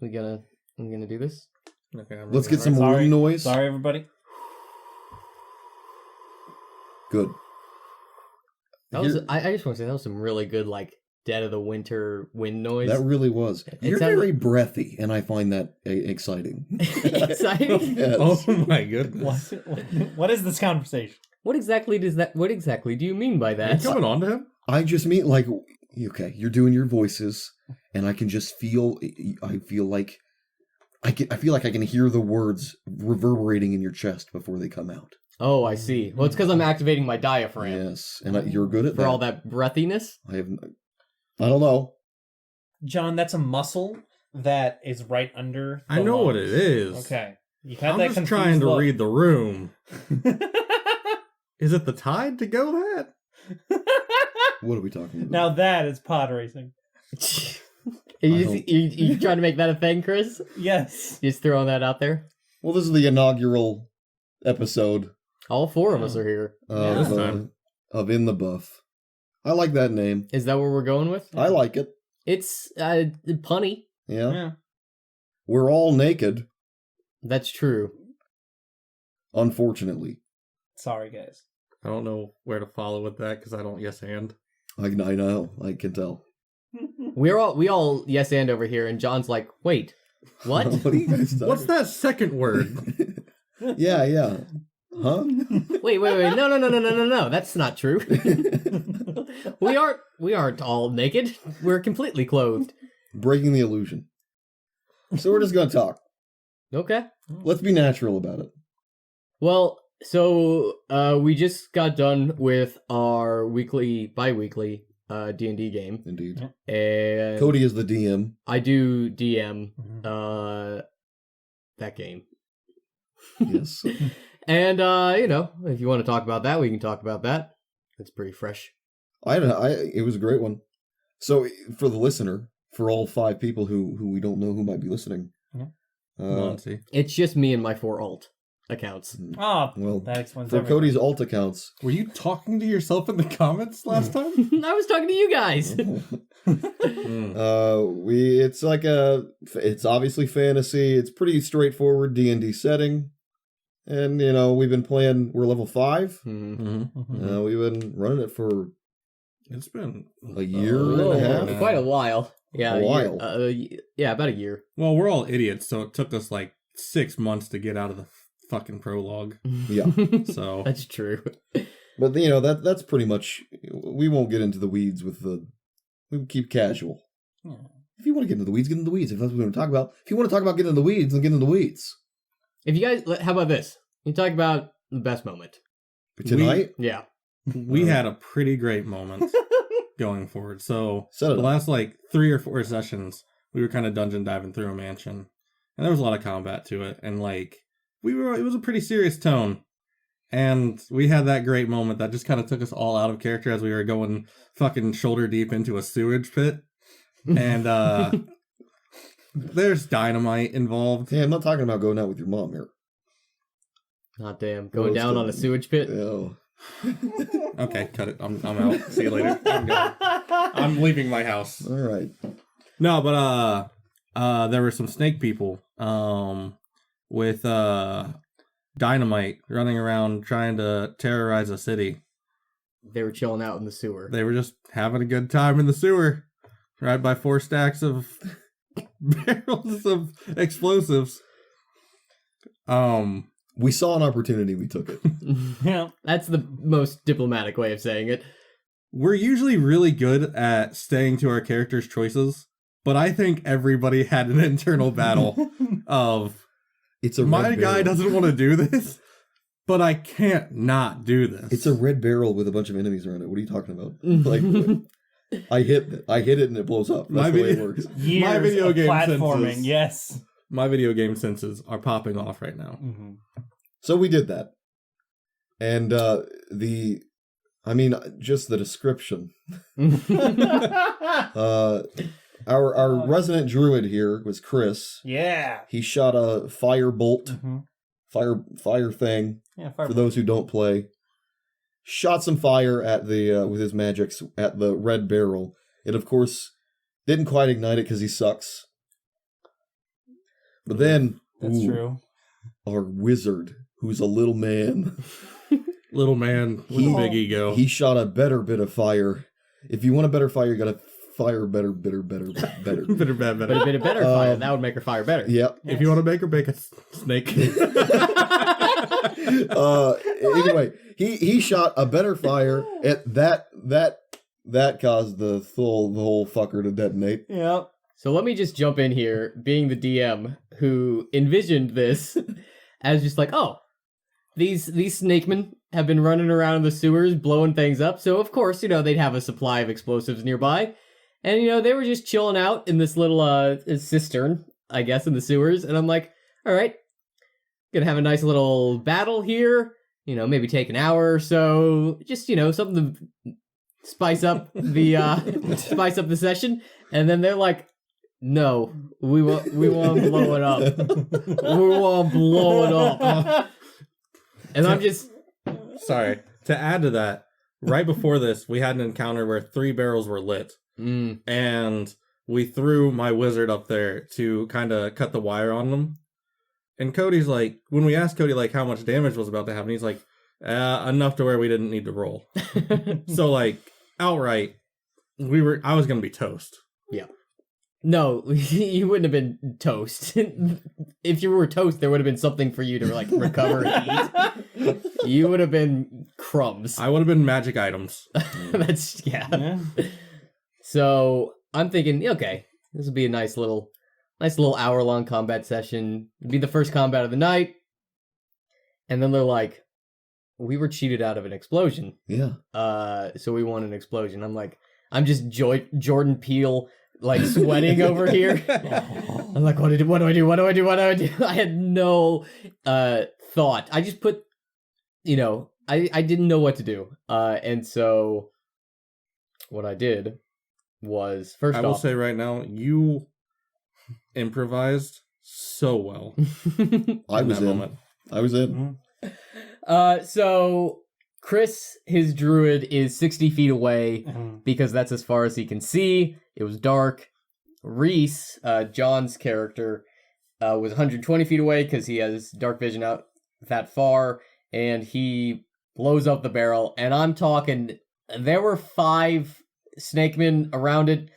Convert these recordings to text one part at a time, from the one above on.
We gonna do this? Okay, Let's get some room noise. Sorry, everybody. Good. I just want to say that was some really good, like, dead of the winter wind noise. That really was. You're sounds very breathy, and I find that exciting. Exciting? Yes. Oh my goodness. What is this conversation? What exactly do you mean by Are you that? coming on to him? I just mean, like, okay, you're doing your voices, and I can just feel, I feel like I can hear the words reverberating in your chest before they come out. Oh, I see. Well, it's because I'm activating my diaphragm. Yes, and you're good at that. For all that breathiness? I don't know. John, that's a muscle that is right under the I know what lungs. it is. Okay. You had I'm that just trying to look. read the room. Is it the tide to go that? What are we talking about? Now that is pod racing. Are you trying to make that a thing, Chris? Yes. Just throwing that out there? Well, this is the inaugural episode All four of us are here. this time. Of In the Buff. I like that name. Is that what we're going with? I like it. It's punny. Yeah. We're all naked, That's true. unfortunately. Sorry, guys. I don't know where to follow with that because I don't yes and. I know. I can tell. We all yes and over here, and John's like, wait, what? What are you guys talking? What's that second word? Yeah. Huh? wait, no, that's not true. we aren't all naked. We're completely clothed. Breaking the illusion. So we're just gonna talk. Okay. Let's be natural about it. Well, so we just got done with our bi-weekly D&D game. Indeed. And Cody is the DM. I do DM that game. Yes. And if you want to talk about that, we can talk about that. It's pretty fresh. It was a great one. So for the listener, for all 5 people who we don't know who might be listening, Monty. It's just me and my 4 alt accounts. Oh, well, that explains for everything. Cody's alt accounts, Were you talking to yourself in the comments last time? I was talking to you guys. it's obviously fantasy. It's pretty straightforward D&D setting. And, we've been playing, we're level 5. Mm-hmm. We've been running it for It's been a year and a half. Quite a while. Yeah, A while. About a year. Well, we're all idiots, so it took us like 6 months to get out of the fucking prologue. Yeah. So That's true. But, that's pretty much, we won't get into the weeds we keep casual. Yeah. If you want to get into the weeds, get into the weeds. If that's what we want to talk about. If you want to talk about getting into the weeds, then get into the weeds. If you guys, how about this? You talk about the best moment. But tonight, Yeah. we had a pretty great moment going forward. So Set it the up. last like 3 or 4 sessions, we were kind of dungeon diving through a mansion, and there was a lot of combat to it, and like it was a pretty serious tone, and we had that great moment that just kind of took us all out of character as we were going fucking shoulder deep into a sewage pit, and there's dynamite involved. hey, I'm not talking about going out with your mom here. Not damn. Going Well, down on a sewage pit. Oh. Okay, cut it. I'm out. See you later. I'm going. I'm leaving my house. All right. No, but there were some snake people with dynamite running around trying to terrorize a city. They were chilling out in the sewer. They were just having a good time in the sewer, right by 4 stacks of barrels of explosives. We saw an opportunity, we took it. Yeah. That's the most diplomatic way of saying it. We're usually really good at staying to our characters' choices, but I think everybody had an internal battle of It's a my red guy barrel. doesn't want to do this, but I can't not do this. It's a red barrel with a bunch of enemies around it. What are you talking about? Like, I hit it and it blows up. That's My the way it video- works. Years My video of game platforming, senses. yes. My video game senses are popping off right now. Mm-hmm. So we did that. And just the description. Our resident druid here was Chris. Yeah. He shot a fire bolt, Mm-hmm. fire thing. Yeah, For those who don't play, shot some fire at the with his magics at the red barrel. It of course didn't quite ignite it because he sucks. But then, That's true. our wizard, who's a little man, Little man with a big ego. he shot a better bit of fire. If you want a better fire, you gotta fire better. Bitter, bad, better. But a bit of better fire. That would make her fire better. Yep. If you want to bake a snake. Anyway, he shot a better fire at that caused the whole fucker to detonate. Yeah. So let me just jump in here, being the DM who envisioned this as just like, oh, these snakemen have been running around in the sewers blowing things up. So of course, they'd have a supply of explosives nearby. And they were just chilling out in this little cistern, I guess, in the sewers. And I'm like, all right, gonna have a nice little battle here. Maybe take an hour or so. Just something to spice up the session. And then they're like, no, we want to blow it up. We want to blow it up. And I'm just Sorry. To add to that, right before this, we had an encounter where 3 barrels were lit. And we threw my wizard up there to kind of cut the wire on them. And Cody's like, when we asked Cody like how much damage was about to happen, he's like, enough to where we didn't need to roll. So like outright, I was gonna be toast. Yeah. No, you wouldn't have been toast. If you were toast, there would have been something for you to like recover and eat. You would have been crumbs. I would have been magic items. That's yeah. So I'm thinking, okay, this will be a nice little hour-long combat session. It'd be the first combat of the night. And then they're like, we were cheated out of an explosion. Yeah. So we want an explosion. I'm like, I'm just Jordan Peele, like sweating over here. I'm like, what do I do? I had no thought. I just put, I didn't know what to do. And so what I did was first off, I will say right now, you improvised so well. I was in. So Chris, his druid, is 60 feet away because that's as far as he can see. It was dark. Reese, John's character, was 120 feet away because he has dark vision out that far, and he blows up the barrel. And I'm talking, there were 5 snakemen around it,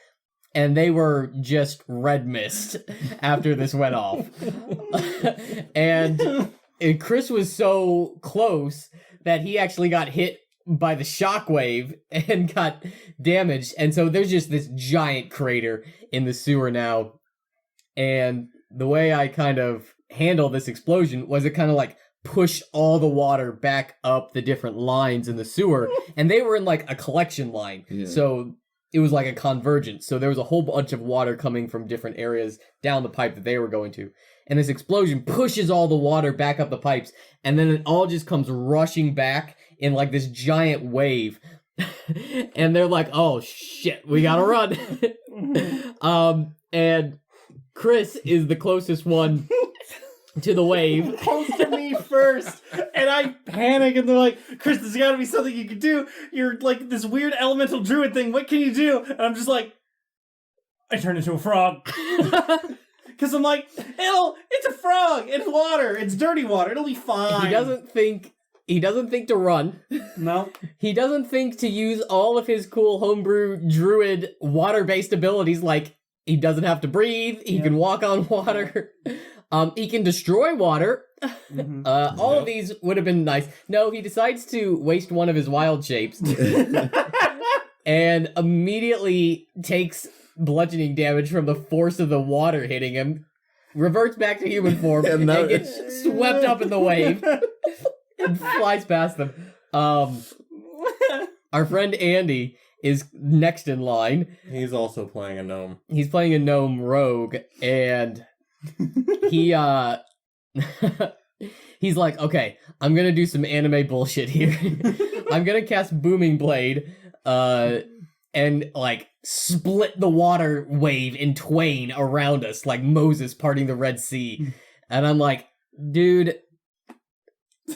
and they were just red mist after this went off. and Chris was so close that he actually got hit by the shockwave and got damaged. And so there's just this giant crater in the sewer now. And the way I kind of handled this explosion was it kind of like push all the water back up the different lines in the sewer. And they were in like a collection line. Yeah. So it was like a convergence. So there was a whole bunch of water coming from different areas down the pipe that they were going to. And this explosion pushes all the water back up the pipes. And then it all just comes rushing back in like this giant wave. And they're like, oh shit, we gotta run. And Chris is the closest one to the wave. Comes to me first, and I panic, and they're like, Chris, there's gotta be something you can do. You're like this weird elemental druid thing. What can you do? And I'm just like, I turn into a frog. Because I'm like, it's a frog. It's water. It's dirty water. It'll be fine. He doesn't think to run. No. He doesn't think to use all of his cool homebrew druid water-based abilities, like he doesn't have to breathe, he can walk on water, he can destroy water. All of these would have been nice. No, he decides to waste one of his wild shapes and immediately takes bludgeoning damage from the force of the water hitting him, reverts back to human form, and gets swept up in the wave and flies past them. Our friend Andy is next in line. He's also playing a gnome. He's playing a gnome rogue, and he he's like, okay, I'm gonna do some anime bullshit here. I'm gonna cast Booming Blade, and like split the water wave in twain around us, like Moses parting the Red Sea. And I'm like, dude,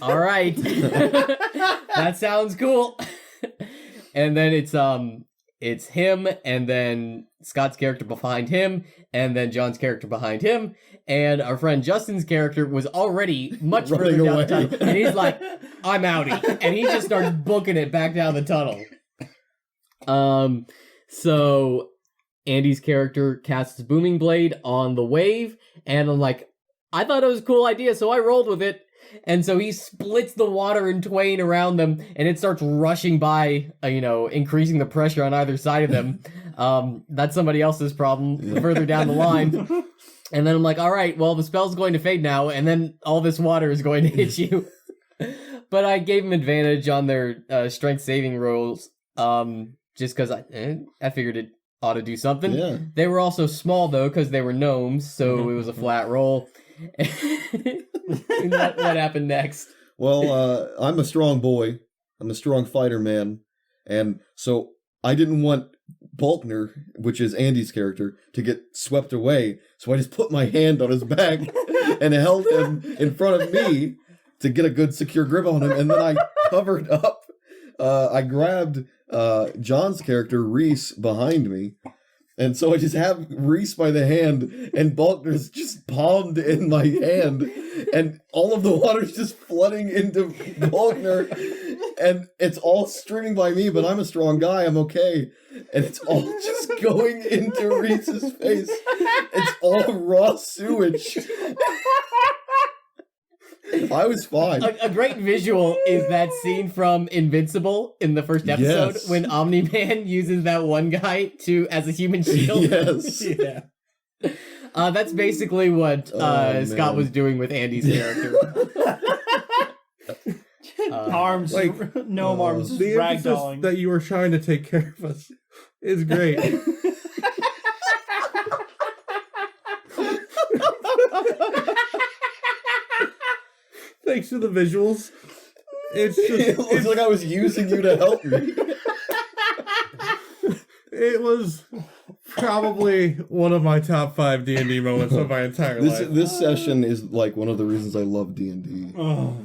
all right, that sounds cool. And then it's it's him, and then Scott's character behind him, and then John's character behind him, and our friend Justin's character was already much further Running down away. the tunnel, and he's like, I'm outie, and he just starts booking it back down the tunnel. So Andy's character casts Booming Blade on the wave, and I'm like, I thought it was a cool idea, so I rolled with it. And so he splits the water in twain around them, and it starts rushing by, increasing the pressure on either side of them. That's somebody else's problem further down the line. And then I'm like, all right, well, the spell's going to fade now, and then all this water is going to hit you. But I gave them advantage on their strength saving rolls, just because I figured it ought to do something. Yeah. They were also small, though, because they were gnomes, so it was a flat roll. what happened next? Well, I'm a strong boy. I'm a strong fighter man. And so I didn't want Balkner, which is Andy's character, to get swept away. So I just put my hand on his back and held him in front of me to get a good secure grip on him. And then I covered up. I grabbed John's character, Reese, behind me. And so I just have Reese by the hand, and Balkner's just palmed in my hand, and all of the water's just flooding into Balkner, and it's all streaming by me, but I'm a strong guy, I'm okay. And it's all just going into Reese's face. It's all raw sewage. I was fine. A great visual is that scene from Invincible in the first episode Yes. when Omni-Man uses that one guy as a human shield. Yes. Yeah. That's basically what Oh, Scott man. was doing with Andy's character. Arms, gnome arms, just The emphasis ragdolling. that you were trying to take care of us is great. Thanks to the visuals. It's just It looks like I was using you to help me. it was probably one of my top 5 D&D moments of my entire life. This session is like one of the reasons I love D&D. Oh.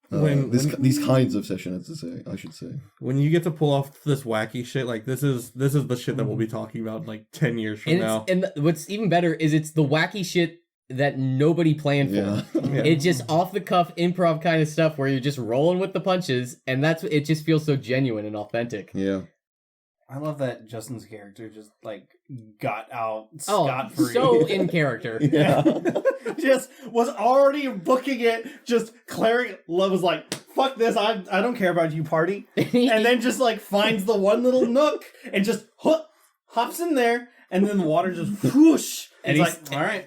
These kinds of sessions, I should say. When you get to pull off this wacky shit, like this is the shit that we'll be talking about in like 10 years from now. And what's even better is it's the wacky shit that nobody planned for. Yeah. Yeah. It's just off the cuff improv kind of stuff where you're just rolling with the punches, and it just feels so genuine and authentic. Yeah. I love that Justin's character just like got out Oh, scot-free. so in character. Yeah. Just was already booking it. Just Clary was like, "Fuck this! I don't care about you, party." And then just like finds the one little nook and just hops in there, and then the water just whoosh. And And he's- he's like, "All right."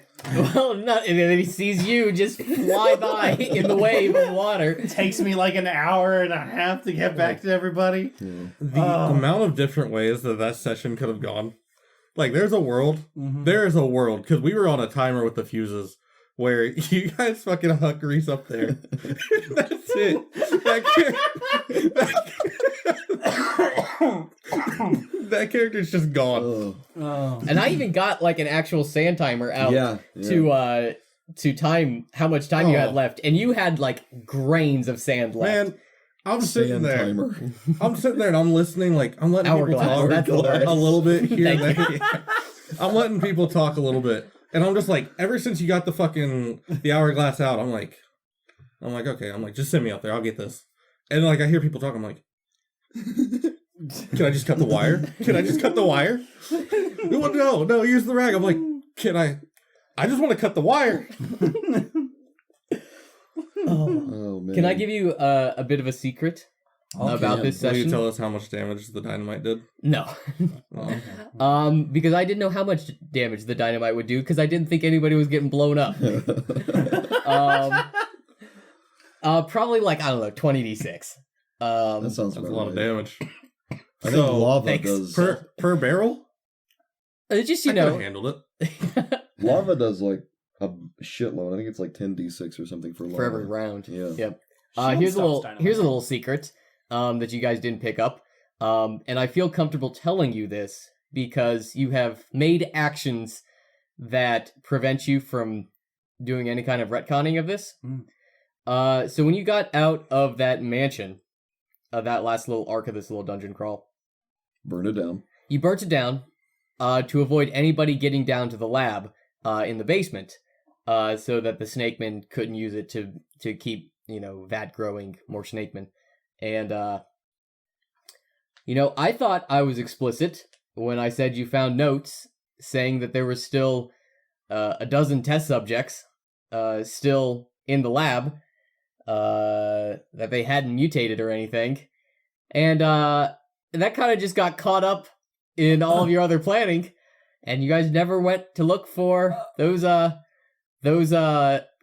Well, not, and then he sees you just fly by in the wave of water. It takes me like an hour and a half to get back to everybody. The amount of different ways that session could have gone. Like, there's a world. Mhm. There is a world. Because we were on a timer with the fuses where you guys fucking huck Reese up there. That's it. That character's just gone. Oh. Oh. And I even got like an actual sand timer out Yeah. to time how much time you had Oh. left, and you had like grains of sand left. Man, I'm sitting Sand there. timer. I'm sitting there and I'm listening. Like, I'm letting people Hourglass. talk That's the word. a little bit here and Thank there. I'm letting people talk a little bit. And I'm just like, ever since you got the hourglass out, I'm like, okay, just send me out there. I'll get this. And like, I hear people talk. I'm like, can I just cut the wire? Can I just cut the wire? No, use the rag. I'm like, I just want to cut the wire. Oh man. Can I give you a bit of a secret about this Will you session? tell us how much damage the dynamite did? No. Because I didn't know how much damage the dynamite would do, because I didn't think anybody was getting blown up. Probably like, I don't know, 20d6. That sounds That's about a lot of right. damage. I think So, lava thanks. does. Per barrel? Just, you I could have know. handled it. Lava does like a shitload. I think it's like 10d6 or something for lava. For every round. Yeah. Yep. Shield Here's a stops little dynamite. here's a little secret that you guys didn't pick up. And I feel comfortable telling you this because you have made actions that prevent you from doing any kind of retconning of this. So when you got out of that mansion, that last little arc of this little dungeon crawl, Burn it down. you burnt it down to avoid anybody getting down to the lab in the basement, so that the snakemen couldn't use it to keep, vat growing more snakemen. And, I thought I was explicit when I said you found notes saying that there were still a dozen test subjects still in the lab, that they hadn't mutated or anything. And that kind of just got caught up in all of your other planning, and you guys never went to look for those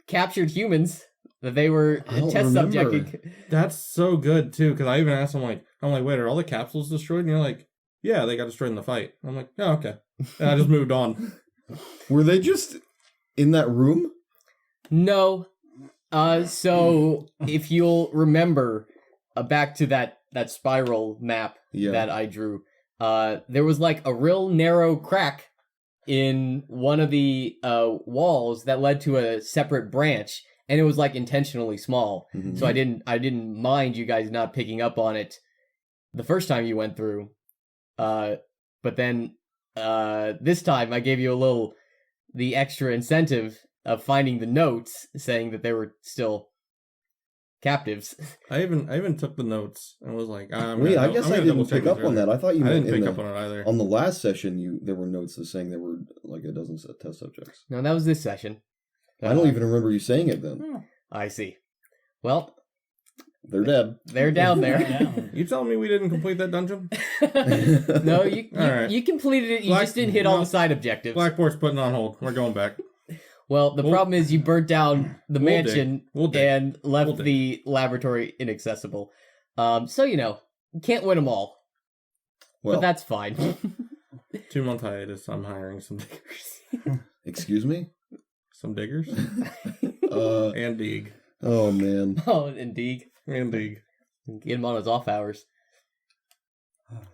captured humans that they were I don't test remember. subjecting. That's so good too, because I even asked him like, wait, are all the capsules destroyed? And you're like, yeah, they got destroyed in the fight. I'm like, oh, okay. And I just moved on. Were they just in that room? No. So if you'll remember, back to that spiral map Yeah. that I drew, there was like a real narrow crack in one of the walls that led to a separate branch, and it was like intentionally small. Mhm. So I didn't mind you guys not picking up on it the first time you went through. But then this time I gave you the extra incentive of finding the notes saying that they were still captives. I even took the notes and was like, Wait, I guess I didn't pick up on that. I thought you I meant didn't pick up on it either. on the last session. There were notes that saying there were like a dozen test subjects. No, that was this session. I don't even remember you saying it then. I see. Well, They're dead. they're down there. Yeah. You telling me we didn't complete that dungeon? No, you Alright. you completed it. You Black- just didn't hit all no. the side objectives. Blackboard's putting on hold. We're going back. Well, the We'll- problem is you burnt down the We'll mansion We'll dig. and left We'll dig. the laboratory inaccessible. So you can't win them all, Well, but that's fine. 2-month hiatus. I'm hiring some diggers. excuse me. Some diggers Uh, and dig oh man, Oh, indeed. and dig. Get him on his off hours.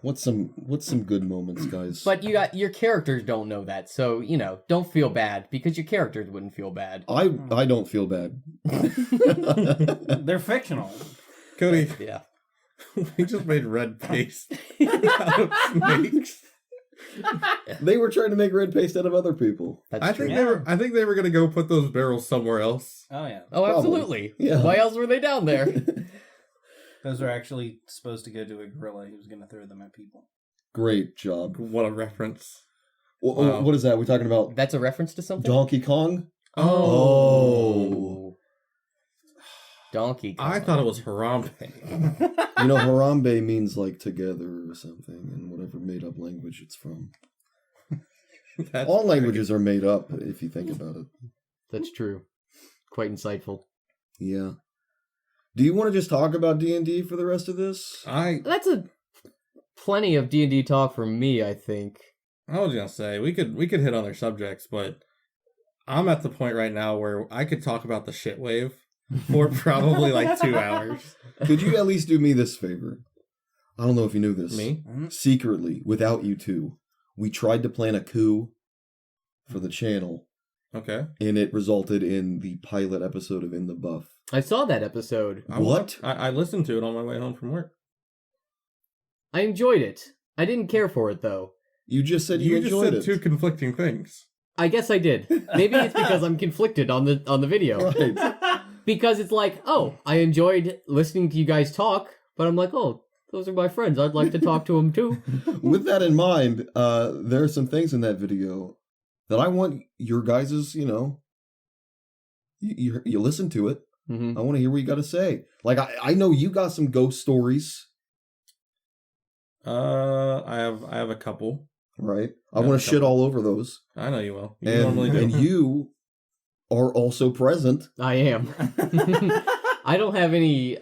what's some good moments, guys? But your characters don't know that, so don't feel bad because your characters wouldn't feel bad. I don't feel bad. They're fictional. Cody, Yeah. we just made red paste out of snakes. They were trying to make red paste out of other people. That's I true. think they were gonna go put those barrels somewhere else. Oh yeah, Oh, Probably. absolutely. Yeah. Why else were they down there? those are actually supposed to go to a gorilla who was going to throw them at people. Great job. What a reference. Well, what is that? We're talking about That's a reference to something? Donkey Kong? Oh. Donkey Kong. I thought it was Harambe. You know, Harambe means like together or something in whatever made up language it's from. That's All languages are made up if you think about it. That's true. Quite insightful. Yeah. Do you want to just talk about D&D for the rest of this? That's plenty of D&D talk for me, I think. I was gonna say we could hit other subjects, but I'm at the point right now where I could talk about the shit wave for probably like 2 hours. Could you at least do me this favor? I don't know if you knew this. Me? Secretly, without you two, we tried to plan a coup for the channel, Okay. and it resulted in the pilot episode of In the Buff. I saw that episode. What? I listened to it on my way home from work. I enjoyed it. I didn't care for it, though. You just said you You just enjoyed said it. two conflicting things. I guess I did. Maybe it's because I'm conflicted on the video. Right. Because it's like, oh, I enjoyed listening to you guys talk, but I'm like, oh, those are my friends. I'd like to talk to them too. With that in mind, there are some things in that video that I want your guys's, you listen to it. Mm-hmm. I want to hear what you got to say. Like, I know you got some ghost stories, I have a couple. right? I Yeah, want a to shit couple. all over those. I know you will. You And, normally do. and you are also present. I am. I don't have any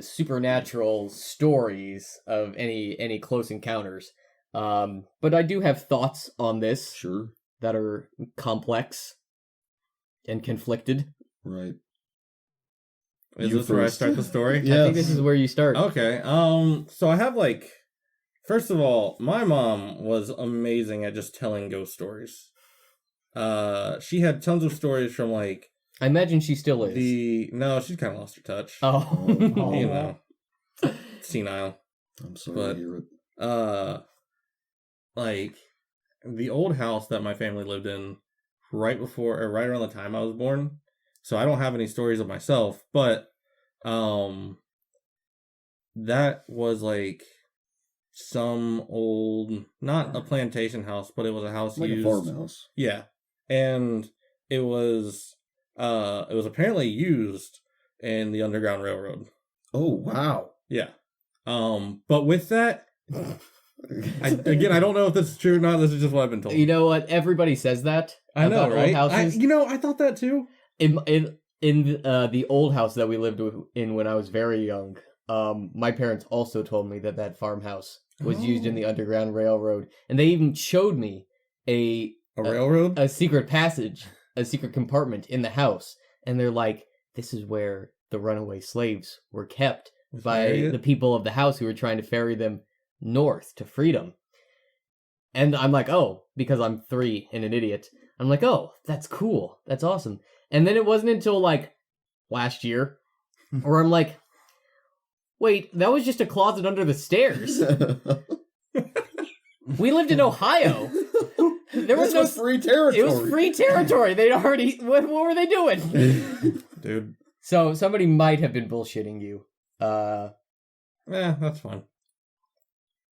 supernatural stories of any close encounters. But I do have thoughts on this Sure. that are complex and conflicted. Right. Is You this where I first. start the story? Yeah. I think this is where you start. Okay. So I have first of all, my mom was amazing at just telling ghost stories. She had tons of stories from I imagine she still is. no, she's kind of lost her touch. Oh. You know, senile. I'm sorry But- to hear it. like the old house that my family lived in right around the time I was born. So I don't have any stories of myself, but that was like some old, not a plantation house, but it was a house Like used, a farmhouse. yeah, and it was apparently used in the Underground Railroad. Oh, wow. Yeah. But with that, I don't know if this is true or not. This is just what I've been told. You know what? Everybody says that. I know, about right? Old houses. I thought that too. In the old house that we lived in when I was very young, my parents also told me that farmhouse was used in the Underground Railroad, and they even showed me a railroad, a secret passage, a secret compartment in the house, and they're like, "This is where the runaway slaves were kept by the people of the house who were trying to ferry them north to freedom." And I'm like, oh, because I'm 3 and an idiot. I'm like, oh, that's cool. That's awesome. And then it wasn't until like last year where I'm like, wait, that was just a closet under the stairs. We lived in Ohio. There was This was free territory. It was free territory. They'd already. What were they doing? dude. So somebody might have been bullshitting you. That's fine.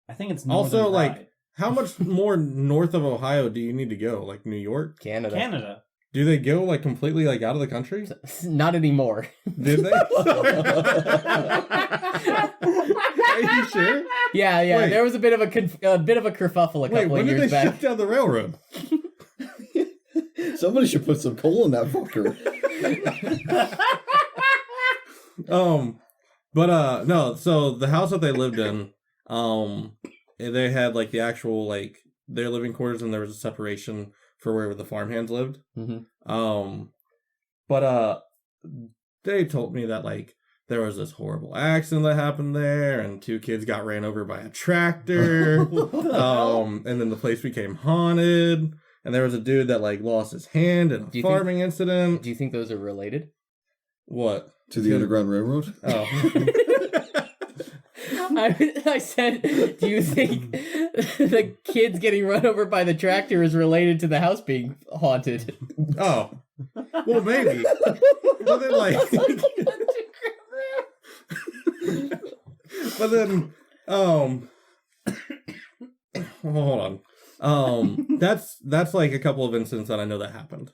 I think it's Also, Northern like, Pride. how much more north of Ohio do you need to go? Like New York? Canada. Canada. Do they go like completely like out of the country? Not anymore. Did they? Are you sure? Yeah. Wait. There was a bit of a kerfuffle a Wait, couple when of did years they back. shut down the railroad? Somebody should put some coal in that fucker. But no, so the house that they lived in, they had like the actual like their living quarters, and there was a separation for where the farmhands lived. Mm-hmm. But they told me that like there was this horrible accident that happened there, and 2 kids got ran over by a tractor. And then the place became haunted, and there was a dude that like lost his hand in a farming incident. Do you think those are related? What? To the Underground Railroad? Oh. I said, do you think the kids getting run over by the tractor is related to the house being haunted? Oh. Well, maybe. But then, like... but then, hold on. That's like a couple of incidents that I know that happened.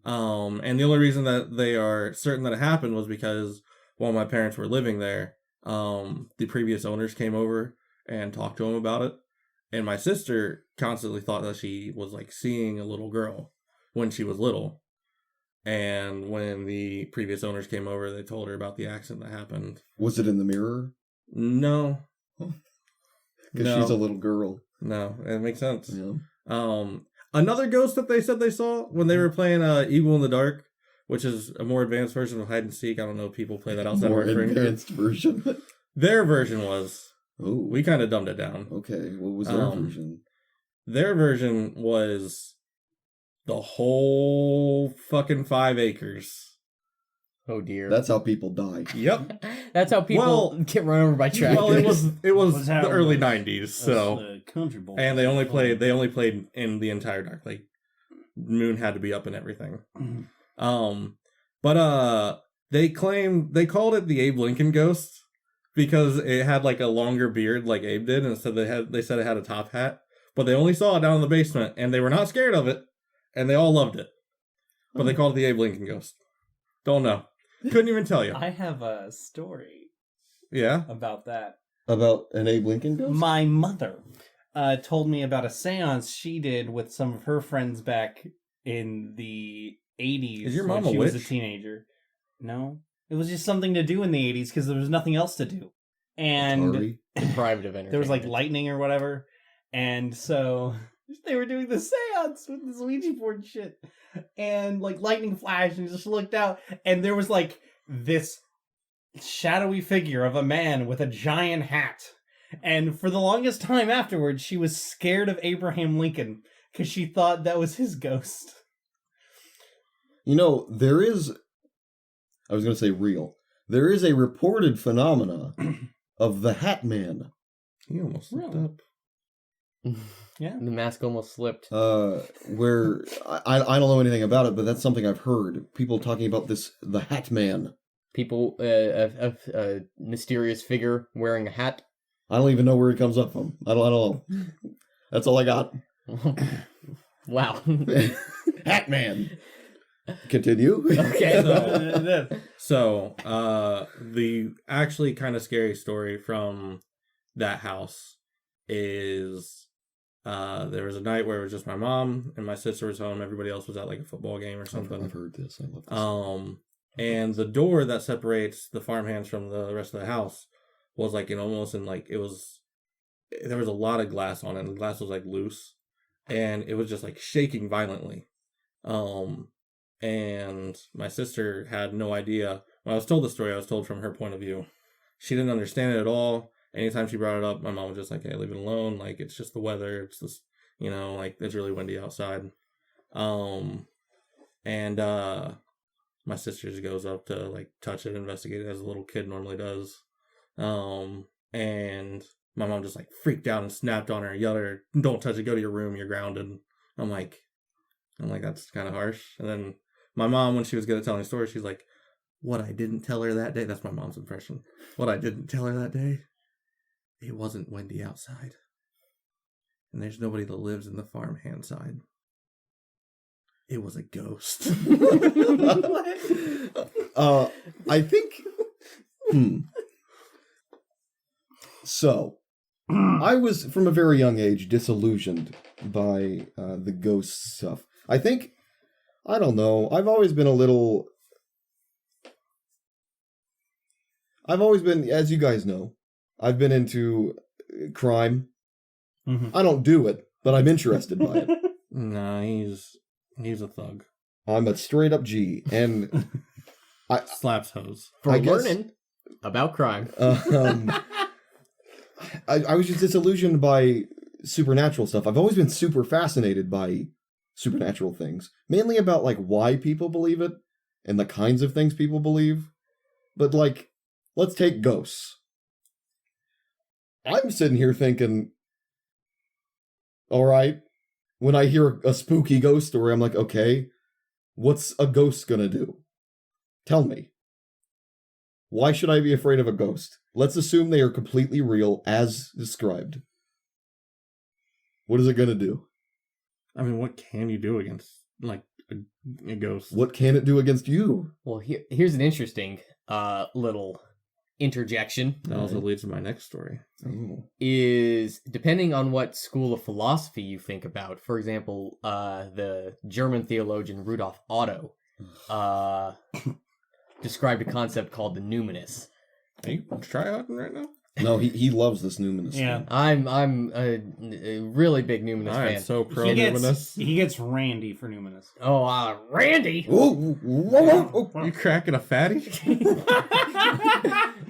And the only reason that they are certain that it happened was because while my parents were living there, the previous owners came over and talked to them about it. And my sister constantly thought that she was like seeing a little girl when she was little. And when the previous owners came over, they told her about the accident that happened. Was it in the mirror? No. Because she's a little girl. No, it makes sense. Yeah. Another ghost that they said they saw when they were playing Eagle in the Dark, which is a more advanced version of hide and seek. I don't know if people play that outside More of our friend group. advanced version. Their version was. Oh. We kind of dumbed it down. Okay, what was their version? Their version was the whole fucking 5 acres. Oh dear. That's how people die. Yep. That's how people get run over by tractors. Well, it was Was how the early it was. 90s, so the country boy. and they only played in the entire dark. Like moon had to be up and everything. But they called it the Abe Lincoln Ghost because it had like a longer beard like Abe did, and so they said it had a top hat. But they only saw it down in the basement, and they were not scared of it, and they all loved it. But they called it the Abe Lincoln Ghost. Don't know. Couldn't even tell you. I have a story Yeah? about that. About an Abe Lincoln Ghost? My mother told me about a seance she did with some of her friends back in the 80s. Is your when mom a she was a witch? teenager. No. It was just something to do in the 80s because there was nothing else to do. And Atari? Deprived of there was like entertainment. lightning or whatever. And so they were doing the seance with this Ouija board and shit. And like lightning flashed and just looked out. And there was like this shadowy figure of a man with a giant hat. And for the longest time afterwards, she was scared of Abraham Lincoln because she thought that was his ghost. You know, there is... I was going to say real. There is a reported phenomena of the Hat Man. He almost slipped Really? up. Yeah. The mask almost slipped. Where I don't know anything about it, but that's something I've heard. People talking about the Hat Man. People, a mysterious figure wearing a hat. I don't even know where it comes up from. I don't know. That's all I got. Wow. Hat Man. Continue. Okay. So, the actually kind of scary story from that house is there was a night where it was just my mom and my sister was home. Everybody else was at like a football game or something. I've heard this. I love this. And the door that separates the farmhands from the rest of the house was like there was a lot of glass on it, and the glass was like loose, and it was just like shaking violently. And my sister had no idea. When I was told the story, I was told from her point of view. She didn't understand it at all. Anytime she brought it up, my mom was just like, hey, leave it alone. Like, it's just the weather. It's this, like, it's really windy outside. And my sister just goes up to, like, touch it, investigate it, as a little kid normally does. And my mom just, like, freaked out and snapped on her and yelled at her, don't touch it, go to your room, you're grounded. I'm like, that's kind of harsh. And then my mom, when she was good at telling the story, she's like, what I didn't tell her that day, that's my mom's impression. What I didn't tell her that day, it wasn't windy outside. And there's nobody that lives in the farmhand side. It was a ghost. I think... So, I was, from a very young age, disillusioned by the ghost stuff. I don't know, I've always been, as you guys know, I've been into crime. Mm-hmm. I don't do it, but I'm interested by it. Nah, he's a thug. I'm a straight up G, and Slaps hose. For I guess- learning about crime. I was just disillusioned by supernatural stuff. I've always been super fascinated by supernatural things, mainly about like why people believe it and the kinds of things people believe. But like, let's take ghosts. I'm sitting here thinking, all right, when I hear a spooky ghost story, I'm like, okay, what's a ghost gonna do? Tell me. Why should I be afraid of a ghost? Let's assume they are completely real as described. What is it gonna do? I mean, what can you do against, like, a ghost? What can it do against you? Well, here's an interesting little interjection. That also leads to my next story. Oh. Is depending on what school of philosophy you think about. For example, the German theologian Rudolf Otto described a concept called the numinous. Are you tryharding right now? No, he loves this numinous Yeah. thing. I'm a really big numinous I am fan. so pro He numinous. gets Randy for numinous. Oh, Randy! Whoa, whoa, whoa. You cracking a fatty?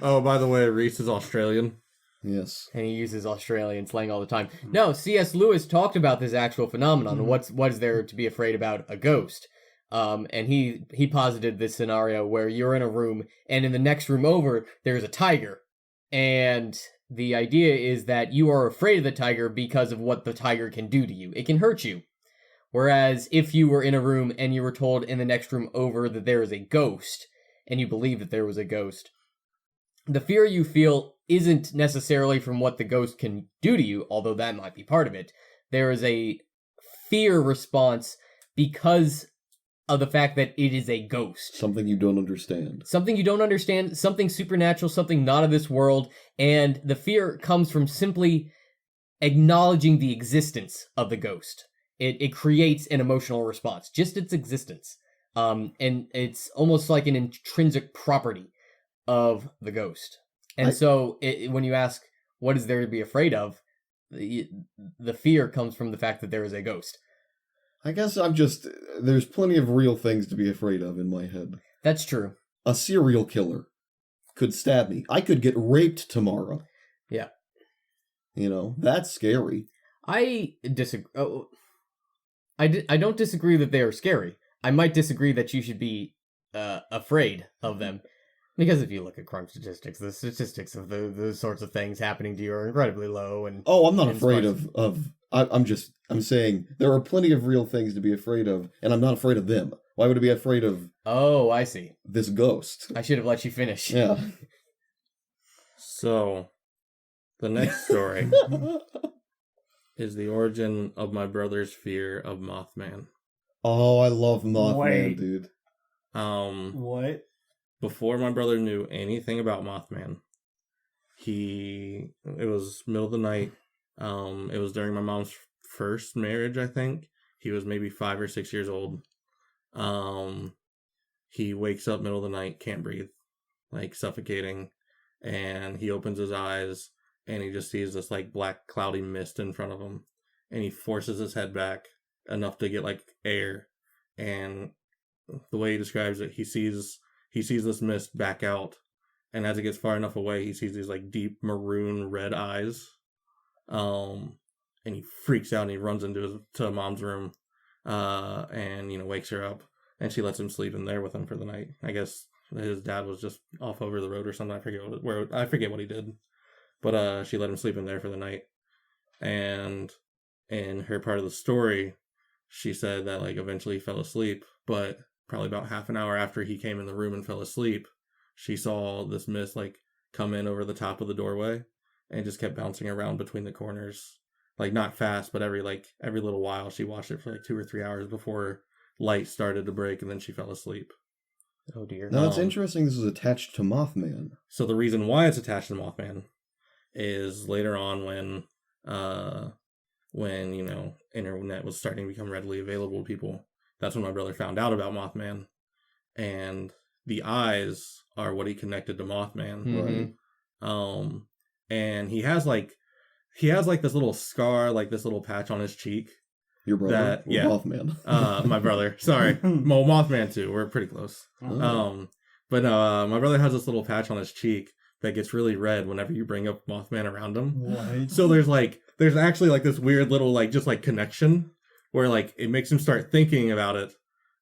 Oh, by the way, Reese is Australian. Yes. And he uses Australian slang all the time. No, C.S. Lewis talked about this actual phenomenon. What is there to be afraid about a ghost? And he posited this scenario where you're in a room, and in the next room over, there's a tiger. And the idea is that you are afraid of the tiger because of what the tiger can do to you. It can hurt you. Whereas if you were in a room and you were told in the next room over that there is a ghost, and you believe that there was a ghost, the fear you feel isn't necessarily from what the ghost can do to you, although that might be part of it. There is a fear response because of the fact that it is a ghost. Something you don't understand. Something you don't understand, something supernatural, something not of this world, and the fear comes from simply acknowledging the existence of the ghost. It creates an emotional response, just its existence. And it's almost like an intrinsic property of the ghost. And so when you ask, what is there to be afraid of, the fear comes from the fact that there is a ghost. I guess there's plenty of real things to be afraid of in my head. That's true. A serial killer could stab me. I could get raped tomorrow. Yeah. That's scary. I disagree. I don't disagree that they are scary. I might disagree that you should be afraid of them. Because if you look at crime statistics, the statistics of the sorts of things happening to you are incredibly low. And Oh, I'm not afraid of I'm saying there are plenty of real things to be afraid of, and I'm not afraid of them. Why would I be afraid of Oh, I see. this ghost? I should have let you finish. Yeah. So, the next story is the origin of my brother's fear of Mothman. Oh, I love Mothman, Wait. dude. What? Before my brother knew anything about Mothman, it was middle of the night. It was during my mom's first marriage, I think. He was maybe 5 or 6 years old. He wakes up middle of the night, can't breathe, like suffocating, and he opens his eyes and he just sees this like black cloudy mist in front of him, and he forces his head back enough to get like air, and the way he describes it, he sees this mist back out, and as it gets far enough away, he sees these like deep maroon red eyes, and he freaks out and he runs to mom's room, and wakes her up, and she lets him sleep in there with him for the night. I guess his dad was just off over the road or something. I forget what he did, but she let him sleep in there for the night. And in her part of the story, she said that like eventually he fell asleep, but probably about half an hour after he came in the room and fell asleep, she saw this mist like come in over the top of the doorway and just kept bouncing around between the corners, like not fast, but every little while. She watched it for like 2 or 3 hours before light started to break, and then she fell asleep. Oh dear. Now, it's interesting this is attached to Mothman. So the reason why it's attached to Mothman is later on when internet was starting to become readily available to people. That's when my brother found out about Mothman, and the eyes are what he connected to Mothman. Mm-hmm. And he has this little scar, like this little patch on his cheek. Your brother? Yeah. Mothman. My brother. Sorry. Well, Mothman too. We're pretty close. Oh. But my brother has this little patch on his cheek that gets really red whenever you bring up Mothman around him. What? So there's actually like this weird little like just like connection where like it makes him start thinking about it,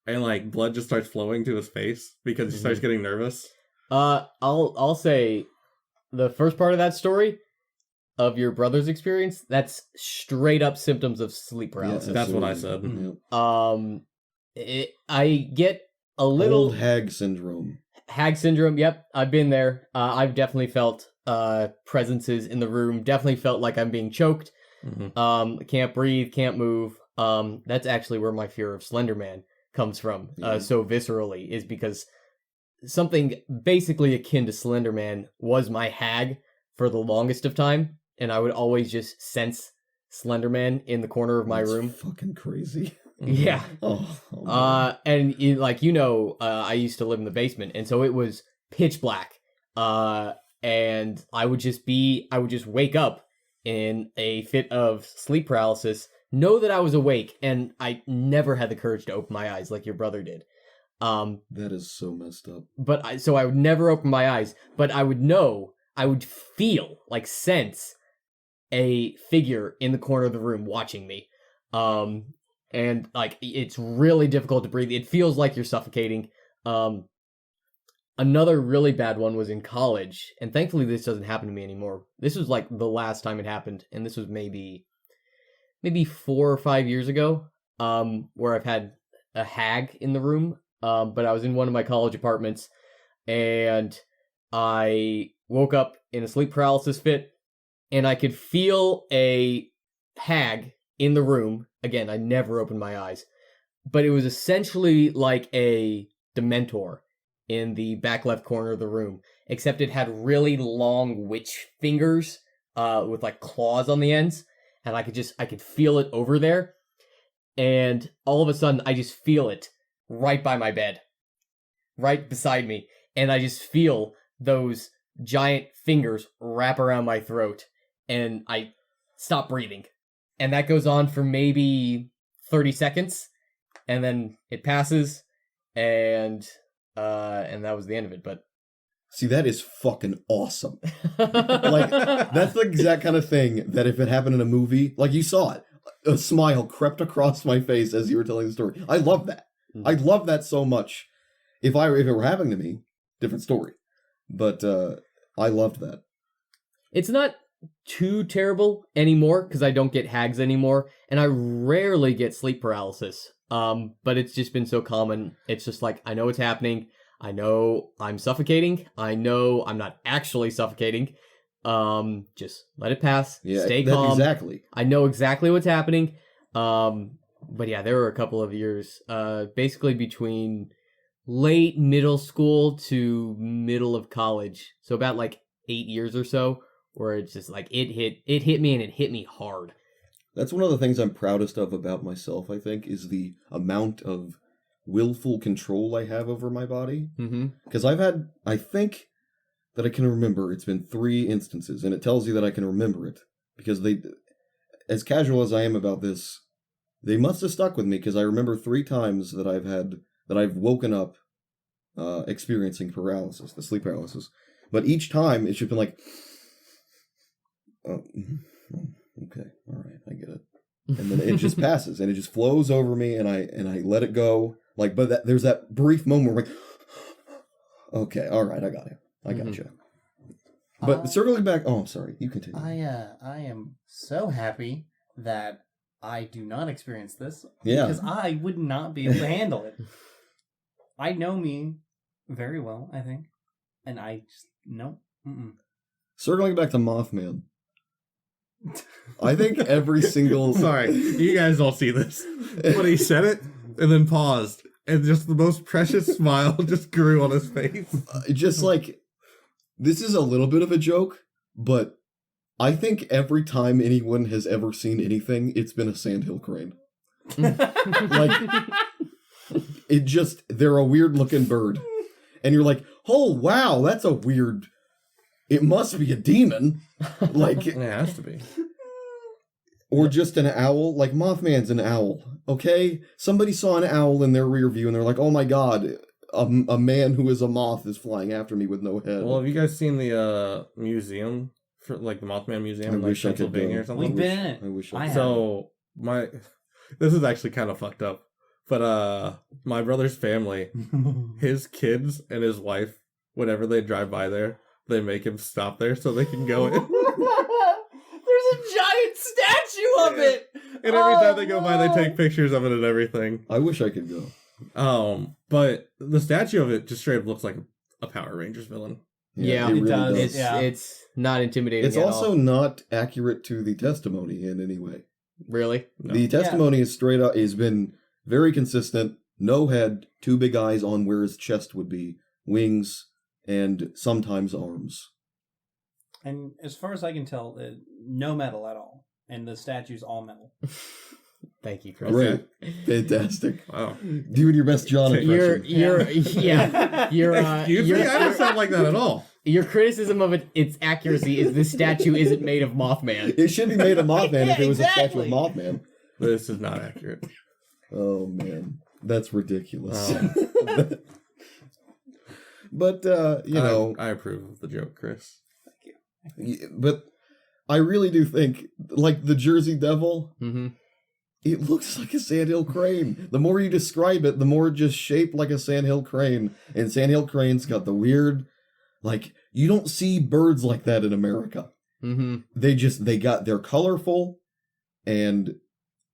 and like blood just starts flowing to his face because he starts getting nervous. I'll say the first part of that story of your brother's experience, that's straight up symptoms of sleep paralysis. Yeah, That's what I said. I get a little Old hag syndrome. hag syndrome. Yep, I've been there. I've definitely felt presences in the room. Definitely felt like I'm being choked. Can't breathe, can't move. That's actually where my fear of Slender Man comes from. So viscerally, is because something basically akin to Slender Man was my hag for the longest of time, and I would always just sense Slender Man in the corner of my That's room. Fucking crazy. Yeah. Oh And I used to live in the basement, and so it was pitch black. And I would just wake up in a fit of sleep paralysis, know that I was awake, and I never had the courage to open my eyes like your brother did. that is so messed up. So I would never open my eyes, but I would feel, like sense a figure in the corner of the room watching me. And like, it's really difficult to breathe. It feels like you're suffocating. Another really bad one was in college, and thankfully this doesn't happen to me anymore. This was like the last time it happened, and this was maybe 4 or 5 years ago, where I've had a hag in the room. But I was in one of my college apartments, and I woke up in a sleep paralysis fit, and I could feel a hag in the room. Again, I never opened my eyes, but it was essentially like a Dementor in the back left corner of the room, except it had really long witch fingers with like claws on the ends, and I could feel it over there, and all of a sudden I just feel it right by my bed, right beside me, and I just feel those giant fingers wrap around my throat, and I stop breathing. And that goes on for maybe 30 seconds, and then it passes, and that was the end of it. But See, that is fucking awesome. Like, that's the exact kind of thing that if it happened in a movie, like you saw it, a smile crept across my face as you were telling the story. I love that. I love that so much. If it were happening to me, different story. But I loved that. it's not too terrible anymore because I don't get hags anymore, and I rarely get sleep paralysis. But it's just been so common. It's just like, I know what's happening. I know I'm suffocating. I know I'm not actually suffocating. Just let it pass. Yeah, Stay calm. Exactly. I know exactly what's happening. But yeah, there were a couple of years, basically between late middle school to middle of college. So about like 8 years or so, where it's just like it hit me, and it hit me hard. That's one of the things I'm proudest of about myself, I think, is the amount of willful control I have over my body. Mm-hmm. Because I think that I can remember, it's been 3 instances, and it tells you that I can remember it. Because as casual as I am about this, they must have stuck with me, because I remember 3 times that I've woken up experiencing paralysis, the sleep paralysis. But each time, it's just been like, oh, okay, all right, I get it. And then it just passes, and it just flows over me, and I let it go. Like, but there's that brief moment where I'm like, okay, all right, I got you. I got you. But circling back, oh, I'm sorry, you continue. I am so happy that I do not experience this. Yeah. Because I would not be able to handle it. I know me very well, I think. And I just, no. Mm-mm. Circling back to Mothman, I think every single... Sorry, you guys don't see this. But he said it and then paused, and just the most precious smile just grew on his face. Just like, this is a little bit of a joke, but I think every time anyone has ever seen anything, it's been a sandhill crane. Like, they're a weird looking bird. And you're like, oh, wow, that's a weird... It must be a demon. Like, It has to be. or just an owl. Like, Mothman's an owl, okay? Somebody saw an owl in their rear view, and they're like, oh my god, a man who is a moth is flying after me with no head. Well, have you guys seen the museum, for like the Mothman Museum in like Pennsylvania or something? We've been in it. I wish I I have. So this is actually kind of fucked up, but my brother's family, his kids and his wife, whenever they drive by there, they make him stop there so they can go in. There's a giant statue of it. And every time they go by, they take pictures of it and everything. I wish I could go. But the statue of it just straight up looks like a Power Rangers villain. Yeah, it it really does. does. It's not intimidating. It's at also all. not accurate to the testimony in any way. Really. No. The testimony is straight up, has been very consistent. No head, 2 big eyes on where his chest would be, wings, and sometimes arms. And as far as I can tell, no metal at all. And the statue's all metal. Thank you, Chris. Great. Fantastic. Wow. Doing your best John impression. Your Excuse me? I don't sound like that at all. your criticism of its accuracy is this statue isn't made of Mothman. It should be made of Mothman Yeah, if it was exactly. a statue of Mothman. This is not accurate. Oh, man. That's ridiculous. Oh. But, you know... I approve of the joke, Chris. But I really do think, like, the Jersey Devil... Mm-hmm. It looks like a sandhill crane. The more you describe it, the more it just shaped like a sandhill crane. And sandhill cranes got the weird, like, you don't see birds like that in America. Mm-hmm. They're colorful, and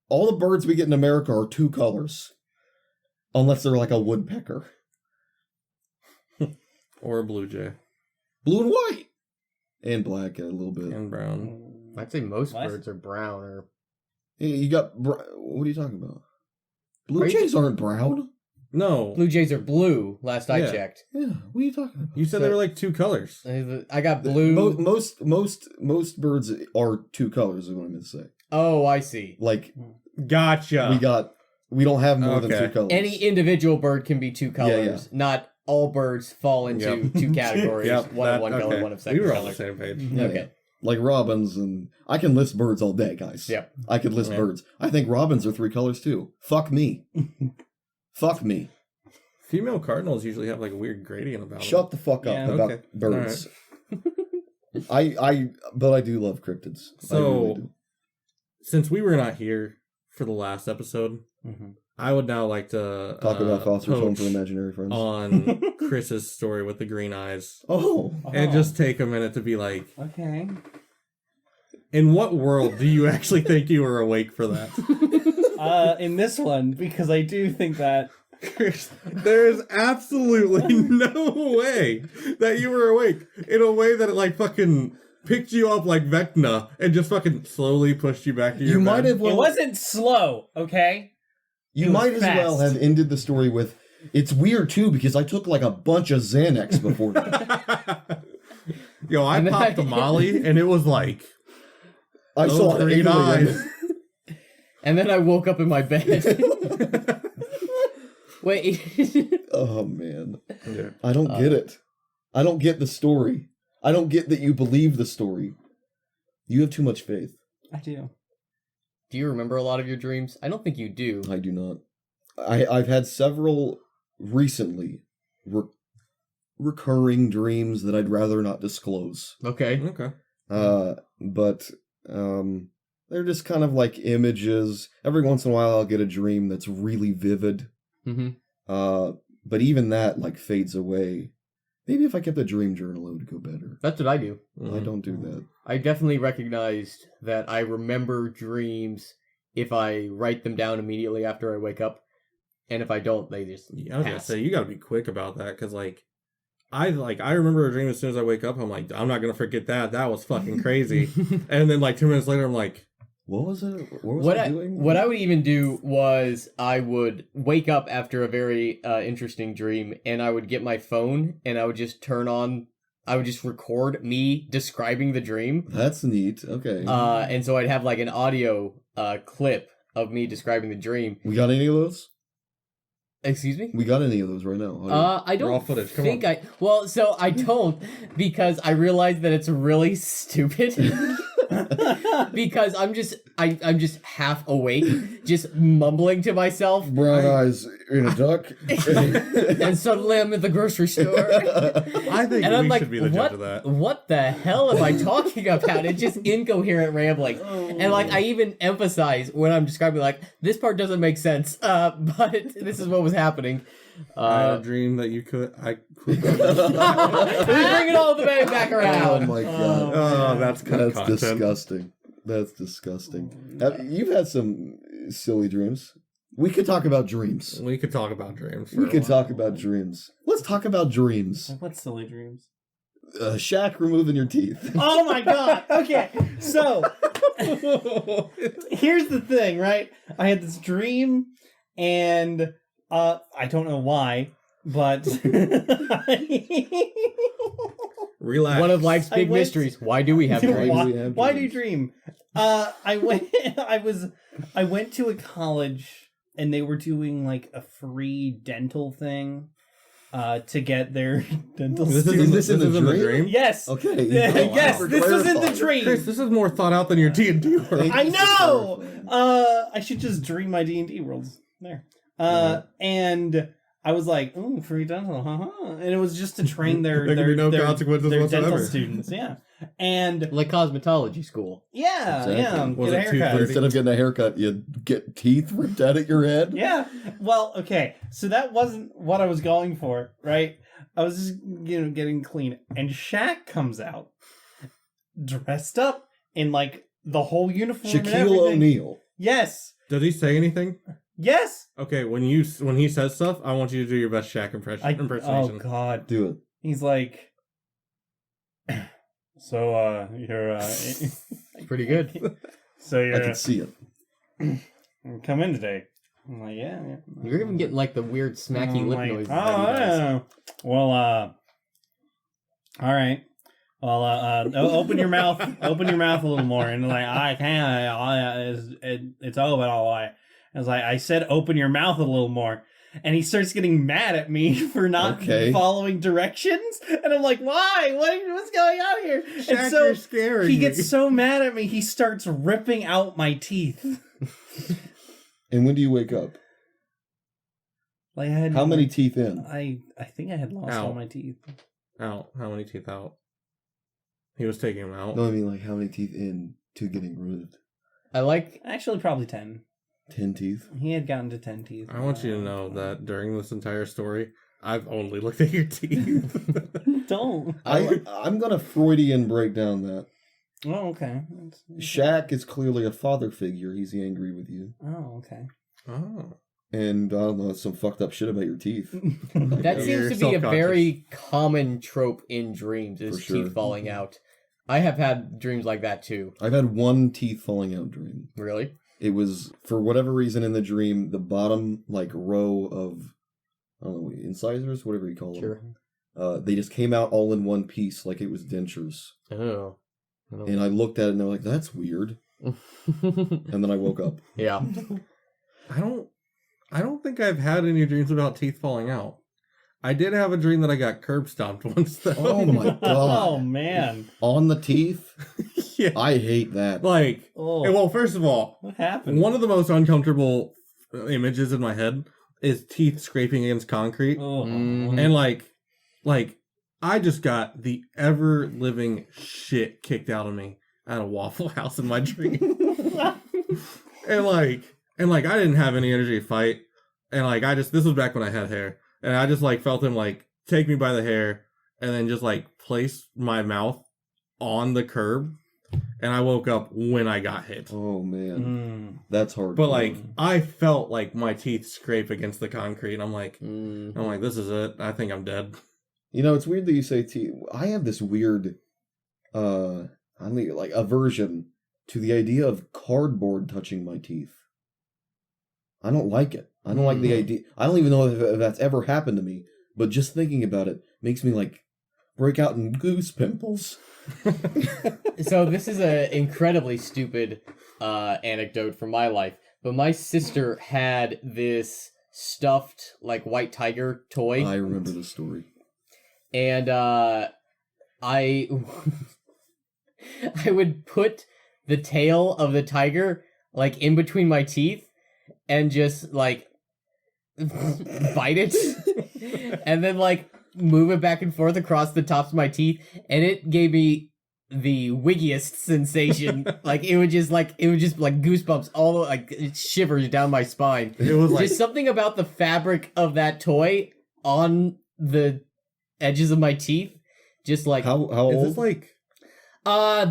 all the birds we get in America are 2 colors. Unless they're like a woodpecker. Or a blue jay. Blue and white. And black a little bit. And brown. I'd say most What? birds are brown or... You got, what are you talking about? Blue Are you jays aren't brown. No. Blue jays are blue, last I Yeah. checked. Yeah, what are you talking about? You said they were like 2 colors. I got blue. Most birds are 2 colors, is what I meant to say. Oh, I see. Like, Gotcha. we don't have more than Okay. 2 colors. Any individual bird can be 2 colors. Not all birds fall into Yep. 2 categories. Yep, one of one color, okay. one of We second were on color. the same page. Yeah, Okay. like robins, and I can list birds all day, guys. Yep. I could list Yeah. birds. I think robins are 3 colors too. Fuck me. Fuck me. Female cardinals usually have like a weird gradient about Shut the fuck up Yeah. about Okay. birds. But I do love cryptids. I So, really do. Since we were not here for the last episode, Mm-hmm. I would now like to Talk about Foster's Home poach for Imaginary Friends. on Chris's story with the green eyes, Oh, and just take a minute to be like, Okay. In what world do you actually think you were awake for that? In this one, because I do think that. There is absolutely no way that you were awake in a way that it like fucking picked you up like Vecna and just fucking slowly pushed you back to your You bed. might have It wasn't slow, okay? You It was might as well fast. have ended the story with, it's weird too because I took like a bunch of Xanax before that. Yo, I And then popped a Molly and it was like I those saw an green alien. eyes. And then I woke up in my bed. Wait. Oh man. Yeah. I don't get it. I don't get the story. I don't get that you believe the story. You have too much faith. I do. Do you remember a lot of your dreams? I don't think you do. I do not. I've had several recently recurring dreams that I'd rather not disclose. Okay. Okay. But they're just kind of like images. Every once in a while I'll get a dream that's really vivid. Mm-hmm. But even that like fades away. Maybe if I kept a dream journal it would go better. That's what I do. I don't do that. I definitely recognized that I remember dreams if I write them down immediately after I wake up. And if I don't, they just Yeah, I was gonna pass. say you gotta be quick about that because I remember a dream as soon as I wake up. I'm like, I'm not gonna forget that. That was fucking crazy. And then like 2 minutes later, I'm like, What was it? What was I doing? What I would even do was I would wake up after a very interesting dream and I would get my phone and I would just I would just record me describing the dream. That's neat. Okay. And so I'd have like an audio clip of me describing the dream. We got any of those? Excuse me? We got any of those right now? I Raw don't footage, come think on. I don't because I realized that it's really stupid. Because I'm just half awake, just mumbling to myself, Brown eyes in a duck. and suddenly I'm at the grocery store, I think and I'm we like, should be the judge of that. what the hell am I talking about? It's just incoherent rambling, and like I even emphasize when I'm describing, like this part doesn't make sense, but this is what was happening. I had a dream that you could. We bring it all the way back Oh around. my god. Oh, that's good That's content. disgusting. That's disgusting. You've had some silly dreams. We could talk about dreams. We could talk about dreams. We could talk about dreams. Let's talk about dreams. What silly dreams? Shaq removing your teeth. Oh my god. Okay. So here's the thing, right? I had this dream and I don't know why, but Relax. One of life's I big went- mysteries. Why do we have Why dreams? do why, we have why do you dreams? dream? I went to a college and they were doing like a free dental thing to get their dental Is students. this in the the dream? Yes. Okay. Yes, For this was in the clarifying. dream. Chris, this is more thought out than your D&D world. Thank I you for know. clarifying. I should just dream my D&D worlds there. Mm-hmm. And I was like, "Ooh, free dental, haha!" And it was just to train There can be no consequences their whatsoever. dental students. Yeah, and Like cosmetology school. yeah, Exactly. yeah, Was get a it haircut. 2:30? Instead of getting a haircut, you get teeth ripped out at your head. Yeah. Well, okay. So that wasn't what I was going for, right? I was just, getting clean, and Shaq comes out dressed up in like the whole uniform. and Shaquille everything. O'Neal. Yes. Does he say anything? Yes. Okay, when he says stuff, I want you to do your best Shaq Oh impersonation. God. Do it. He's like, so you're Pretty good. so I you're can see it. come in today. I'm like, yeah. You're even getting like the weird smacky I'm lip like, noises. Oh, that he does. yeah. Well, all right. Well, open your mouth. Open your mouth a little more. And like, I can't. It's open all the way. I was like, I said, open your mouth a little more. And he starts getting mad at me for not Okay. following directions. And I'm like, why? What's going on here? Shaq, and so you're scaring he me. gets so mad at me, he starts ripping out my teeth. And when do you wake up? Like I had How many teeth in? I think I had lost Ow. all my teeth. Out. How many teeth out? He was taking them out. No, I mean like how many teeth in to getting removed? I like Actually, probably 10. 10 teeth. He had gotten to 10 teeth. I want you to know that during this entire story, I've only looked at your teeth. Don't. I'm gonna Freudian break down that. Oh, okay. Shaq is clearly a father figure. He's angry with you. Oh, okay. Oh. And I don't know, some fucked up shit about your teeth. That seems You're to be a self-conscious. very common trope in dreams, is For sure. teeth falling out. I have had dreams like that too. I've had one teeth falling out dream. Really? It was, for whatever reason in the dream, the bottom, like, row of, I don't know, incisors, whatever you call them. Sure. They just came out all in one piece, like it was dentures. Oh. And I looked at it and I was like, that's weird. And then I woke up. Yeah. I don't think I've had any dreams about teeth falling out. I did have a dream that I got curb stomped once though. Oh my god. Oh, man. On the teeth? Yeah. I hate that. Like, Oh, well, first of all, what happened? one of the most uncomfortable images in my head is teeth scraping against concrete. Oh. Mm. And like I just got the ever living shit kicked out of me at a Waffle House in my dream. and like I didn't have any energy to fight. And like this was back when I had hair. And I just like felt him like take me by the hair and then just like place my mouth on the curb. And I woke up when I got hit. Oh man. Mm. That's hard. But like I felt like my teeth scrape against the concrete. And I'm like, this is it. I think I'm dead. You know, it's weird that you say teeth. I have this weird, aversion to the idea of cardboard touching my teeth. I don't like it. I don't like the idea. I don't even know if that's ever happened to me, but just thinking about it makes me like break out in goose pimples. So this is an incredibly stupid anecdote from my life, but my sister had this stuffed like white tiger toy. I remember the story. And I would put the tail of the tiger like in between my teeth and just like bite it and then like move it back and forth across the tops of my teeth, and it gave me the wiggiest sensation. Like it would just like goosebumps all like it shivers down my spine. It was like Just something about the fabric of that toy on the edges of my teeth, just like How is old? this like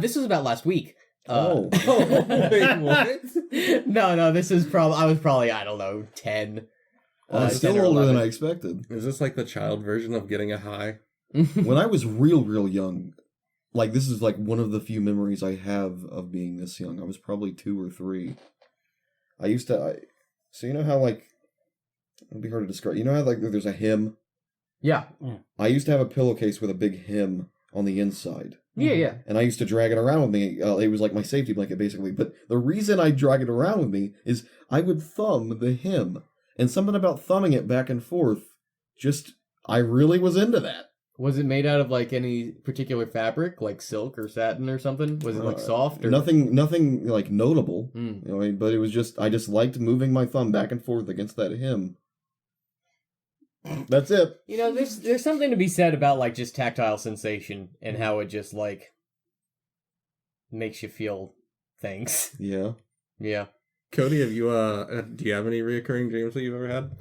this was about last week. Oh. wait, what? No, this is probably I was probably, I don't know, 10. Still 10 or older than 11. I expected. Is this like the child version of getting a high? When I was real young, like this is like one of the few memories I have of being this young. I was probably 2 or 3. I used to, so you know how like, it'd be hard to describe. You know how like there's a hymn? Yeah. I used to have a pillowcase with a big hymn on the inside. Yeah. And I used to drag it around with me. It was like my safety blanket, basically. But the reason I drag it around with me is I would thumb the hymn. And something about thumbing it back and forth, I really was into that. Was it made out of like any particular fabric, like silk or satin or something? Was it like soft or Nothing like notable. Mm. You know, but it was just, I just liked moving my thumb back and forth against that hymn. That's it. You know, there's something to be said about like just tactile sensation and how it just like makes you feel things. Yeah. Yeah. Cody, have you do you have any reoccurring dreams that you've ever had?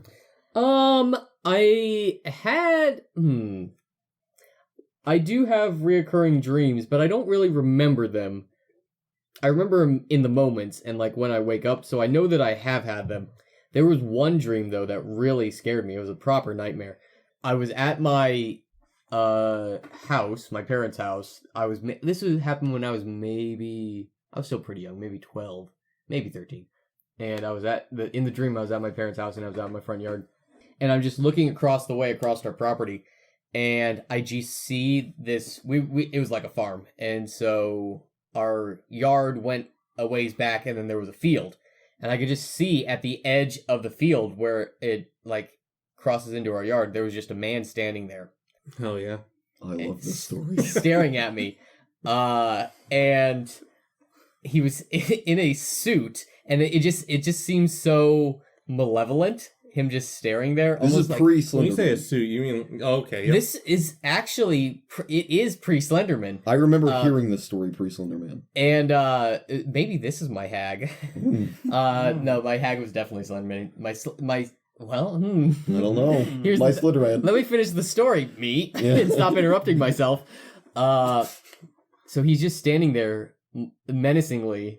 I had I do have reoccurring dreams, but I don't really remember them. I remember them in the moments and like when I wake up, so I know that I have had them. There was one dream though that really scared me. It was a proper nightmare. I was at my house, my parents' house. This happened when I was still pretty young, maybe 12, maybe 13. And I was in the dream I was at my parents' house and I was out in my front yard. And I'm just looking across the way across our property, and I just see this it was like a farm. And so our yard went a ways back and then there was a field. And I could just see at the edge of the field where it like crosses into our yard, there was just a man standing there. Hell yeah. I love this story. Staring at me. And he was in a suit, and it just seems so malevolent, him just staring there. This is like, When pre-Slenderman. you say a suit, you mean okay? Yep. This is actually it is pre-Slenderman. I remember hearing this story pre-Slenderman. And maybe this is my hag. No, my hag was definitely Slenderman. I don't know. Here's My the- Slenderman. Let me finish the story, me, Yeah. and stop interrupting myself. So he's just standing there menacingly,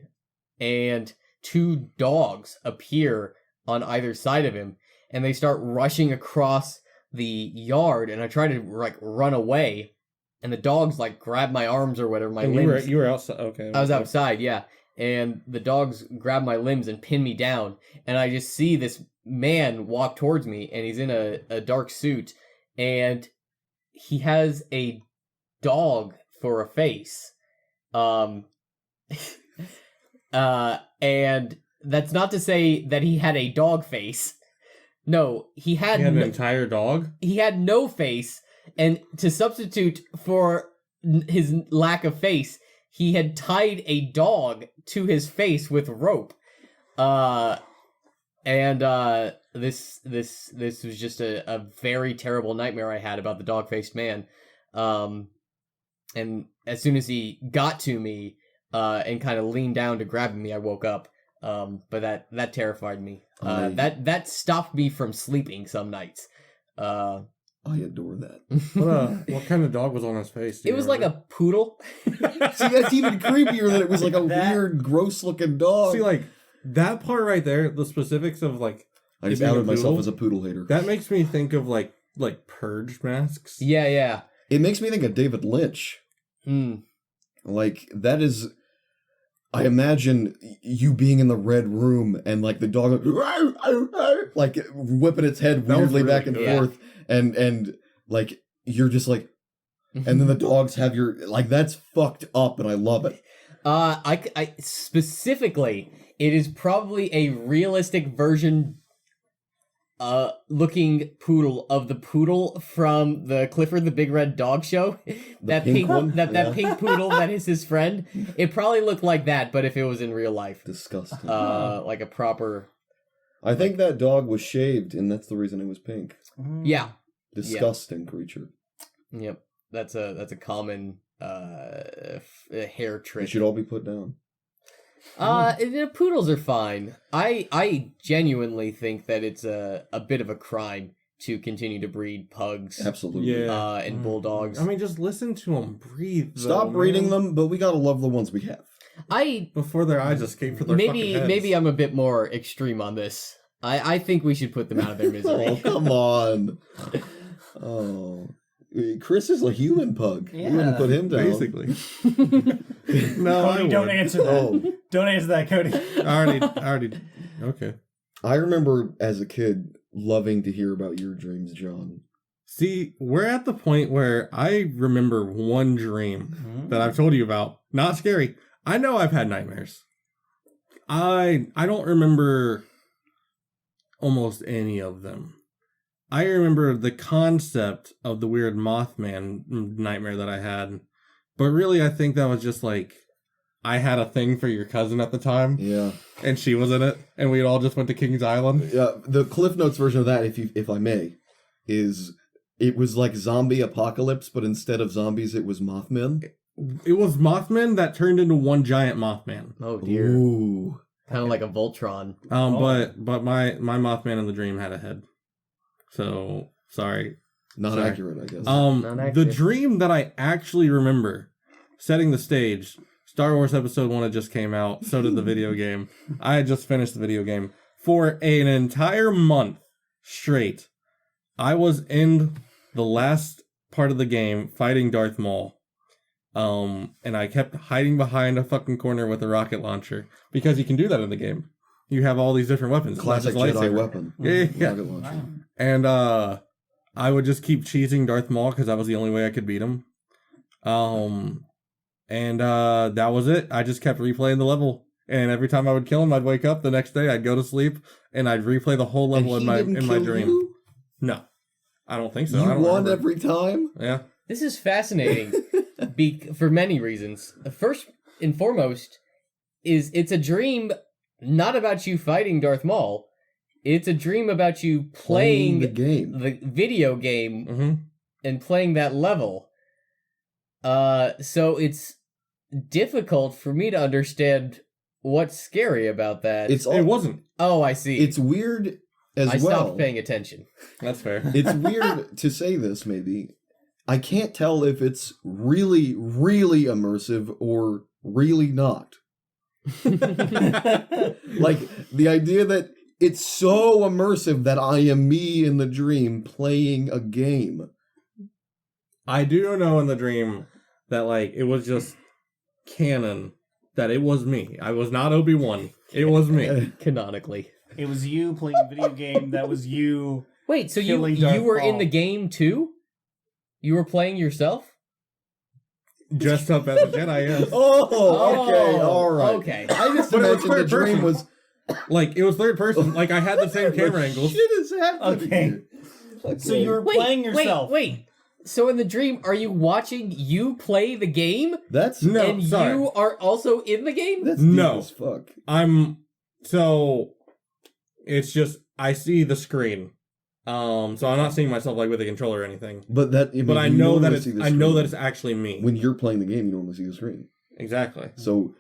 and 2 dogs appear on either side of him, and they start rushing across the yard, and I try to like run away, and the dogs like grab my arms or whatever, my And limbs. you were outside. Okay. I was outside, yeah, and the dogs grab my limbs and pin me down, and I just see this man walk towards me, and he's in a dark suit, and he has a dog for a face. And that's not to say that he had a dog face. No, he had an entire dog? He had no face, and to substitute for his lack of face, he had tied a dog to his face with rope. This was just a very terrible nightmare I had about the dog-faced man. And as soon as he got to me, and kind of leaned down to grab me, I woke up. But that terrified me. That stopped me from sleeping some nights. I adore that. What kind of dog was on his face? It was like a poodle. See, that's even creepier than it was like a weird, gross-looking dog. See, like, that part right there, the specifics of, like... I just outed myself as a poodle hater. That makes me think of, like Purge masks. Yeah. It makes me think of David Lynch. Like, that is... I imagine you being in the red room and, like, the dog, like, whipping its head weirdly really back and forth. And, like, you're just like... And then the dogs have your... Like, that's fucked up, and I love it. I specifically, it is probably a realistic version... looking poodle of the poodle from the Clifford the Big Red Dog show. That pink one? That pink poodle that is his friend. It probably looked like that, but if it was in real life. Disgusting. Like a proper... I think that dog was shaved, and that's the reason it was pink. Yeah. Disgusting creature. Yep. That's a common hair trick. It should all be put down. Poodles are fine. I genuinely think that it's a bit of a crime to continue to breed pugs. Absolutely. And bulldogs. I mean, just listen to them breathe. Stop breeding them, but we gotta love the ones we have. Before their eyes escape from their fucking heads. Maybe I'm a bit more extreme on this. I think we should put them out of their misery. Oh, come on. Oh. Chris is a human pug. Yeah. You wouldn't put him down. Basically. No, Cody, don't answer that. Oh. Don't answer that, Cody. I already. Okay. I remember as a kid loving to hear about your dreams, John. See, we're at the point where I remember one dream that I've told you about. Not scary. I know I've had nightmares. I don't remember almost any of them. I remember the concept of the weird Mothman nightmare that I had. But really, I think that was just like, I had a thing for your cousin at the time. Yeah. And she was in it. And we all just went to King's Island. Yeah. The Cliff Notes version of that, if I may, is it was like zombie apocalypse, but instead of zombies, it was Mothman. It was Mothman that turned into one giant Mothman. Oh, dear. Ooh. Kind of like a Voltron. But my Mothman in the dream had a head. So, sorry. Not accurate, I guess. The dream that I actually remember, setting the stage, Star Wars Episode 1 had just came out, so did the video game. I had just finished the video game. For an entire month straight, I was in the last part of the game fighting Darth Maul. And I kept hiding behind a fucking corner with a rocket launcher, because you can do that in the game. You have all these different weapons. Classic Jedi weapon. Yeah. Rocket launcher. And I would just keep cheesing Darth Maul because that was the only way I could beat him. And that was it. I just kept replaying the level. And every time I would kill him, I'd wake up the next day, I'd go to sleep, and I'd replay the whole level in my dream. You? No. I don't think so. You won every time? Yeah. This is fascinating for many reasons. First and foremost is it's a dream not about you fighting Darth Maul. It's a dream about you playing the game, the video game, and playing that level. So it's difficult for me to understand what's scary about that. It wasn't. Oh, I see. It's weird as I well. I stopped paying attention. That's fair. It's weird to say this, maybe. I can't tell if it's really, really immersive or really not. Like, the idea that it's so immersive that I am me in the dream playing a game. I do know in the dream that, like, it was just canon that it was me. I was not Obi-Wan. It was me. Canonically. It was you playing a video game that was you. Wait, so you Killing Darth were in Maul. the game too? You were playing yourself? Dressed up as a Jedi, yes. Oh, okay, all right. Okay. I just But it was imagined the third dream person. was... Like, it was third person. Like, I had the same camera angles. Shit is happening Okay. here? Okay. So you were playing yourself. Wait. So in the dream, are you watching you play the game? That's... No, and sorry. you are also in the game? That's deep No. as fuck. So, it's just, I see the screen. So I'm not seeing myself, like, with a controller or anything. But that... But I you know that normally it's, see the I know screen. that it's actually me. When you're playing the game, you normally see the screen. Exactly. So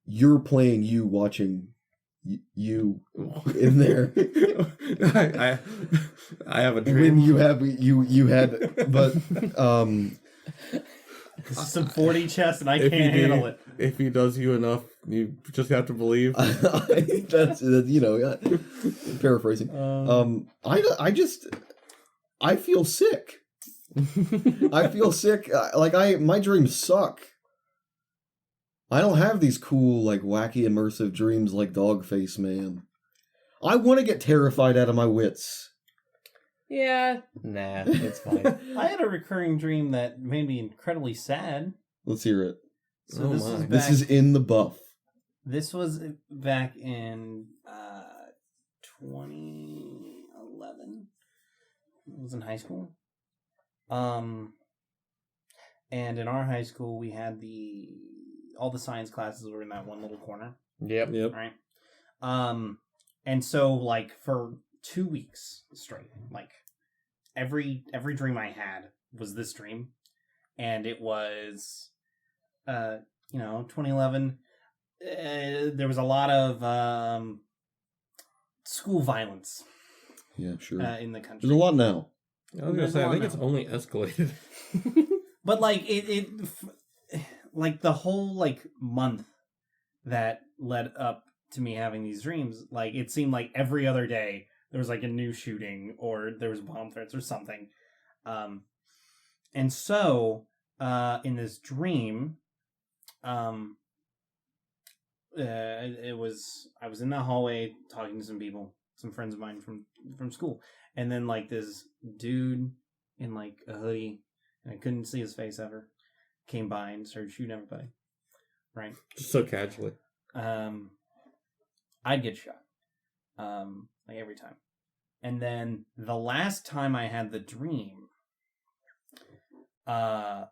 you're playing you, watching you in there. I have a When dream. you had, but This is some 40 chess and I If can't he- handle it. If he does you enough, you just have to believe. that's paraphrasing. I feel sick. I feel sick. My dreams suck. I don't have these cool, like, wacky, immersive dreams like Dogface Man. I want to get terrified out of my wits. Yeah. Nah, it's fine. I had a recurring dream that made me incredibly sad. Let's hear it. So Oh this my. was back. This is in the buff. This was back in 2011. I was in high school. And in our high school, we had all the science classes were in that one little corner, Yep. right? And so, like, for 2 weeks straight, like, every dream I had was this dream, and it was 2011. There was a lot of school violence Yeah, sure. in the country. There's a lot now. I was gonna say, I think it's only escalated. But like like the whole like month that led up to me having these dreams, like it seemed like every other day there was like a new shooting or there was bomb threats or something. And so in this dream, I was in the hallway talking to some people, some friends of mine from school, and then like this dude in like a hoodie, and I couldn't see his face ever, came by and started shooting everybody. Right. Just so casually. I'd get shot. Like every time. And then the last time I had the dream, I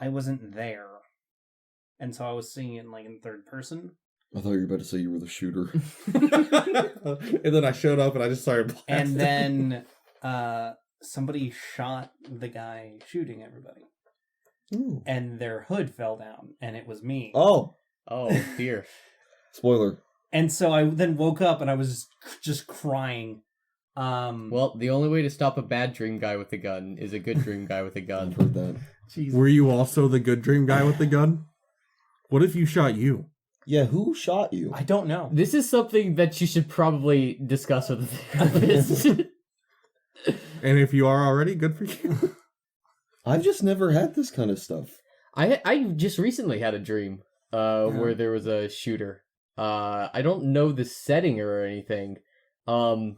wasn't there. And so I was seeing it in third person. I thought you were about to say you were the shooter. And then I showed up and I just started blasting. And then somebody shot the guy shooting everybody. Ooh. And their hood fell down, and it was me. Oh, Oh, dear. spoiler. And so I then woke up, and I was just crying. Well, the only way to stop a bad dream guy with a gun is a good dream guy with a I've gun. heard that. Jesus. Were you also the good dream guy with the gun? What if you shot you? Yeah, who shot you? I don't know. This is something that you should probably discuss with a therapist. And if you are already, good for you. I've just never had this kind of stuff. I just recently had a dream where there was a shooter. I don't know the setting or anything, but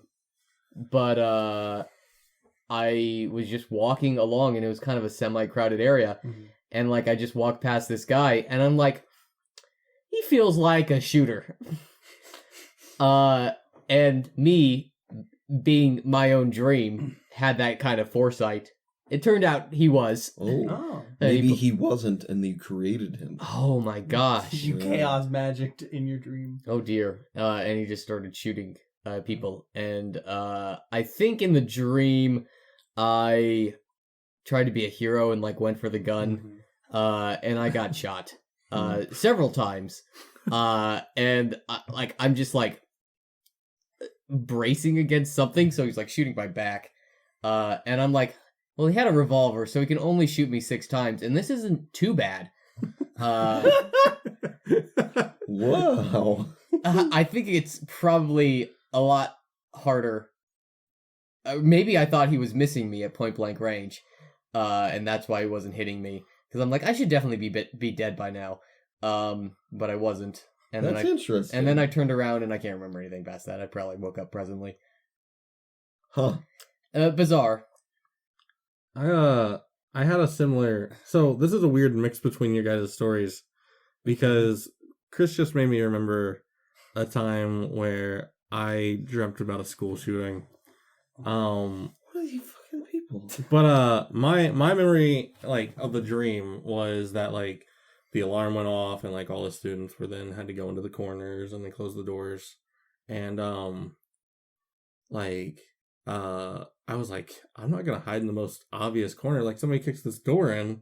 I was just walking along and it was kind of a semi-crowded area, and like I just walked past this guy and I'm like, he feels like a shooter. And me, being my own dream, had that kind of foresight. It turned out he was. Oh, Oh. maybe he wasn't, and they created him. Oh my gosh. You chaos magicked in your dream. Oh dear. And he just started shooting people. And I think in the dream, I tried to be a hero and like went for the gun. And I got shot several times. And I'm just like bracing against something. So he's like shooting my back. And I'm like, Well, he had a revolver, so he can only shoot me 6 times, and this isn't too bad. Wow. I think it's probably a lot harder. Maybe I thought he was missing me at point blank range, and that's why he wasn't hitting me. Because I'm like, I should definitely be dead by now, but I wasn't. And That's interesting. And then I turned around and I can't remember anything past that. I probably woke up presently. Huh. Bizarre. I had a similar. So this is a weird mix between your guys' stories, because Chris just made me remember a time where I dreamt about a school shooting. What are you fucking people? But my memory like of the dream was that like the alarm went off and like all the students were then had to go into the corners and they closed the doors, and I was like, I'm not gonna hide in the most obvious corner. Like somebody kicks this door in,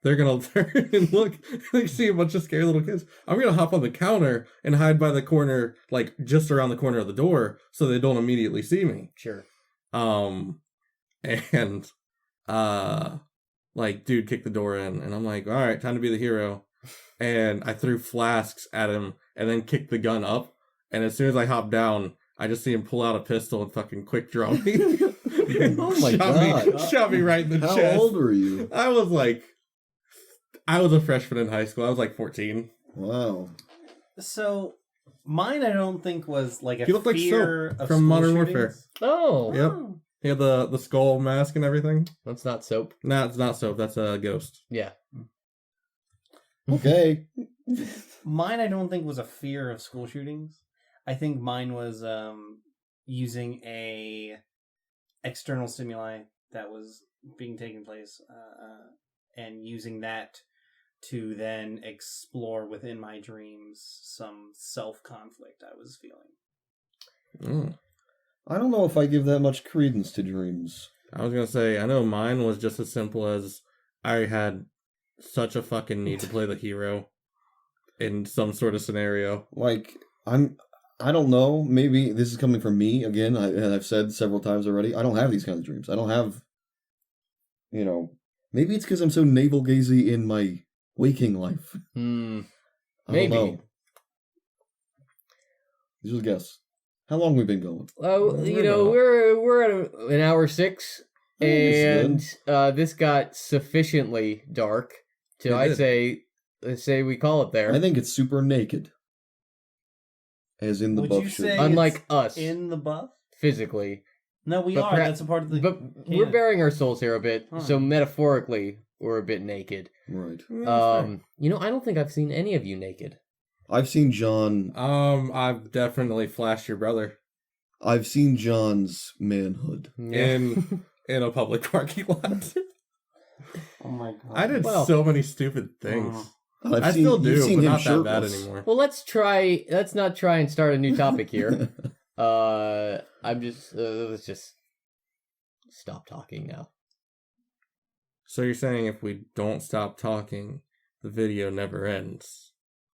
they're gonna turn and look, they see a bunch of scared little kids. I'm gonna hop on the counter and hide by the corner, like just around the corner of the door, so they don't immediately see me. Sure. And like dude kicked the door in, and I'm like, all right, time to be the hero. And I threw flasks at him and then kicked the gun up, and as soon as I hopped down, I just see him pull out a pistol and fucking quick draw me. Oh my God. Shot me right in the How chest. old were you? I was a freshman in high school. I was like 14. Wow. So mine, I don't think was like a He looked like fear Soap of from school Modern shootings. Warfare. Oh, Yep. He had the skull mask and everything. that's not soap. No, it's not Soap. That's a ghost. Yeah. Okay. Mine, I don't think was a fear of school shootings. I think mine was using a external stimuli that was being taken place, and using that to then explore within my dreams some self-conflict I was feeling. I don't know if I give that much credence to dreams. I was gonna say, I know mine was just as simple as I had such a fucking need to play the hero in some sort of scenario. Like, I don't know, maybe this is coming from me again, and I've said several times already, I don't have these kinds of dreams. I don't have, maybe it's because I'm so navel-gazy in my waking life. I don't Maybe. know. Just guess. How long we been going? Oh, We're we're at an hour 6, I think it's and this got sufficiently dark to It did. I say we call it there. I think it's super naked. As in the Would buff you should. say Unlike it's us, in the buff? physically, No, we But are. perhaps- That's a part of the. but we're canon. bearing our souls here a bit, Huh. so metaphorically, we're a bit naked. Right. I don't think I've seen any of you naked. I've seen John. I've definitely flashed your brother I've seen John's manhood. in a public parking lot. Oh my god! I did Well- so many stupid things. I've I seen, still you've do, seen but him not that bad shirtless. anymore. Well, let's not try and start a new topic here. I'm just let's just stop talking now. So you're saying if we don't stop talking, the video never ends?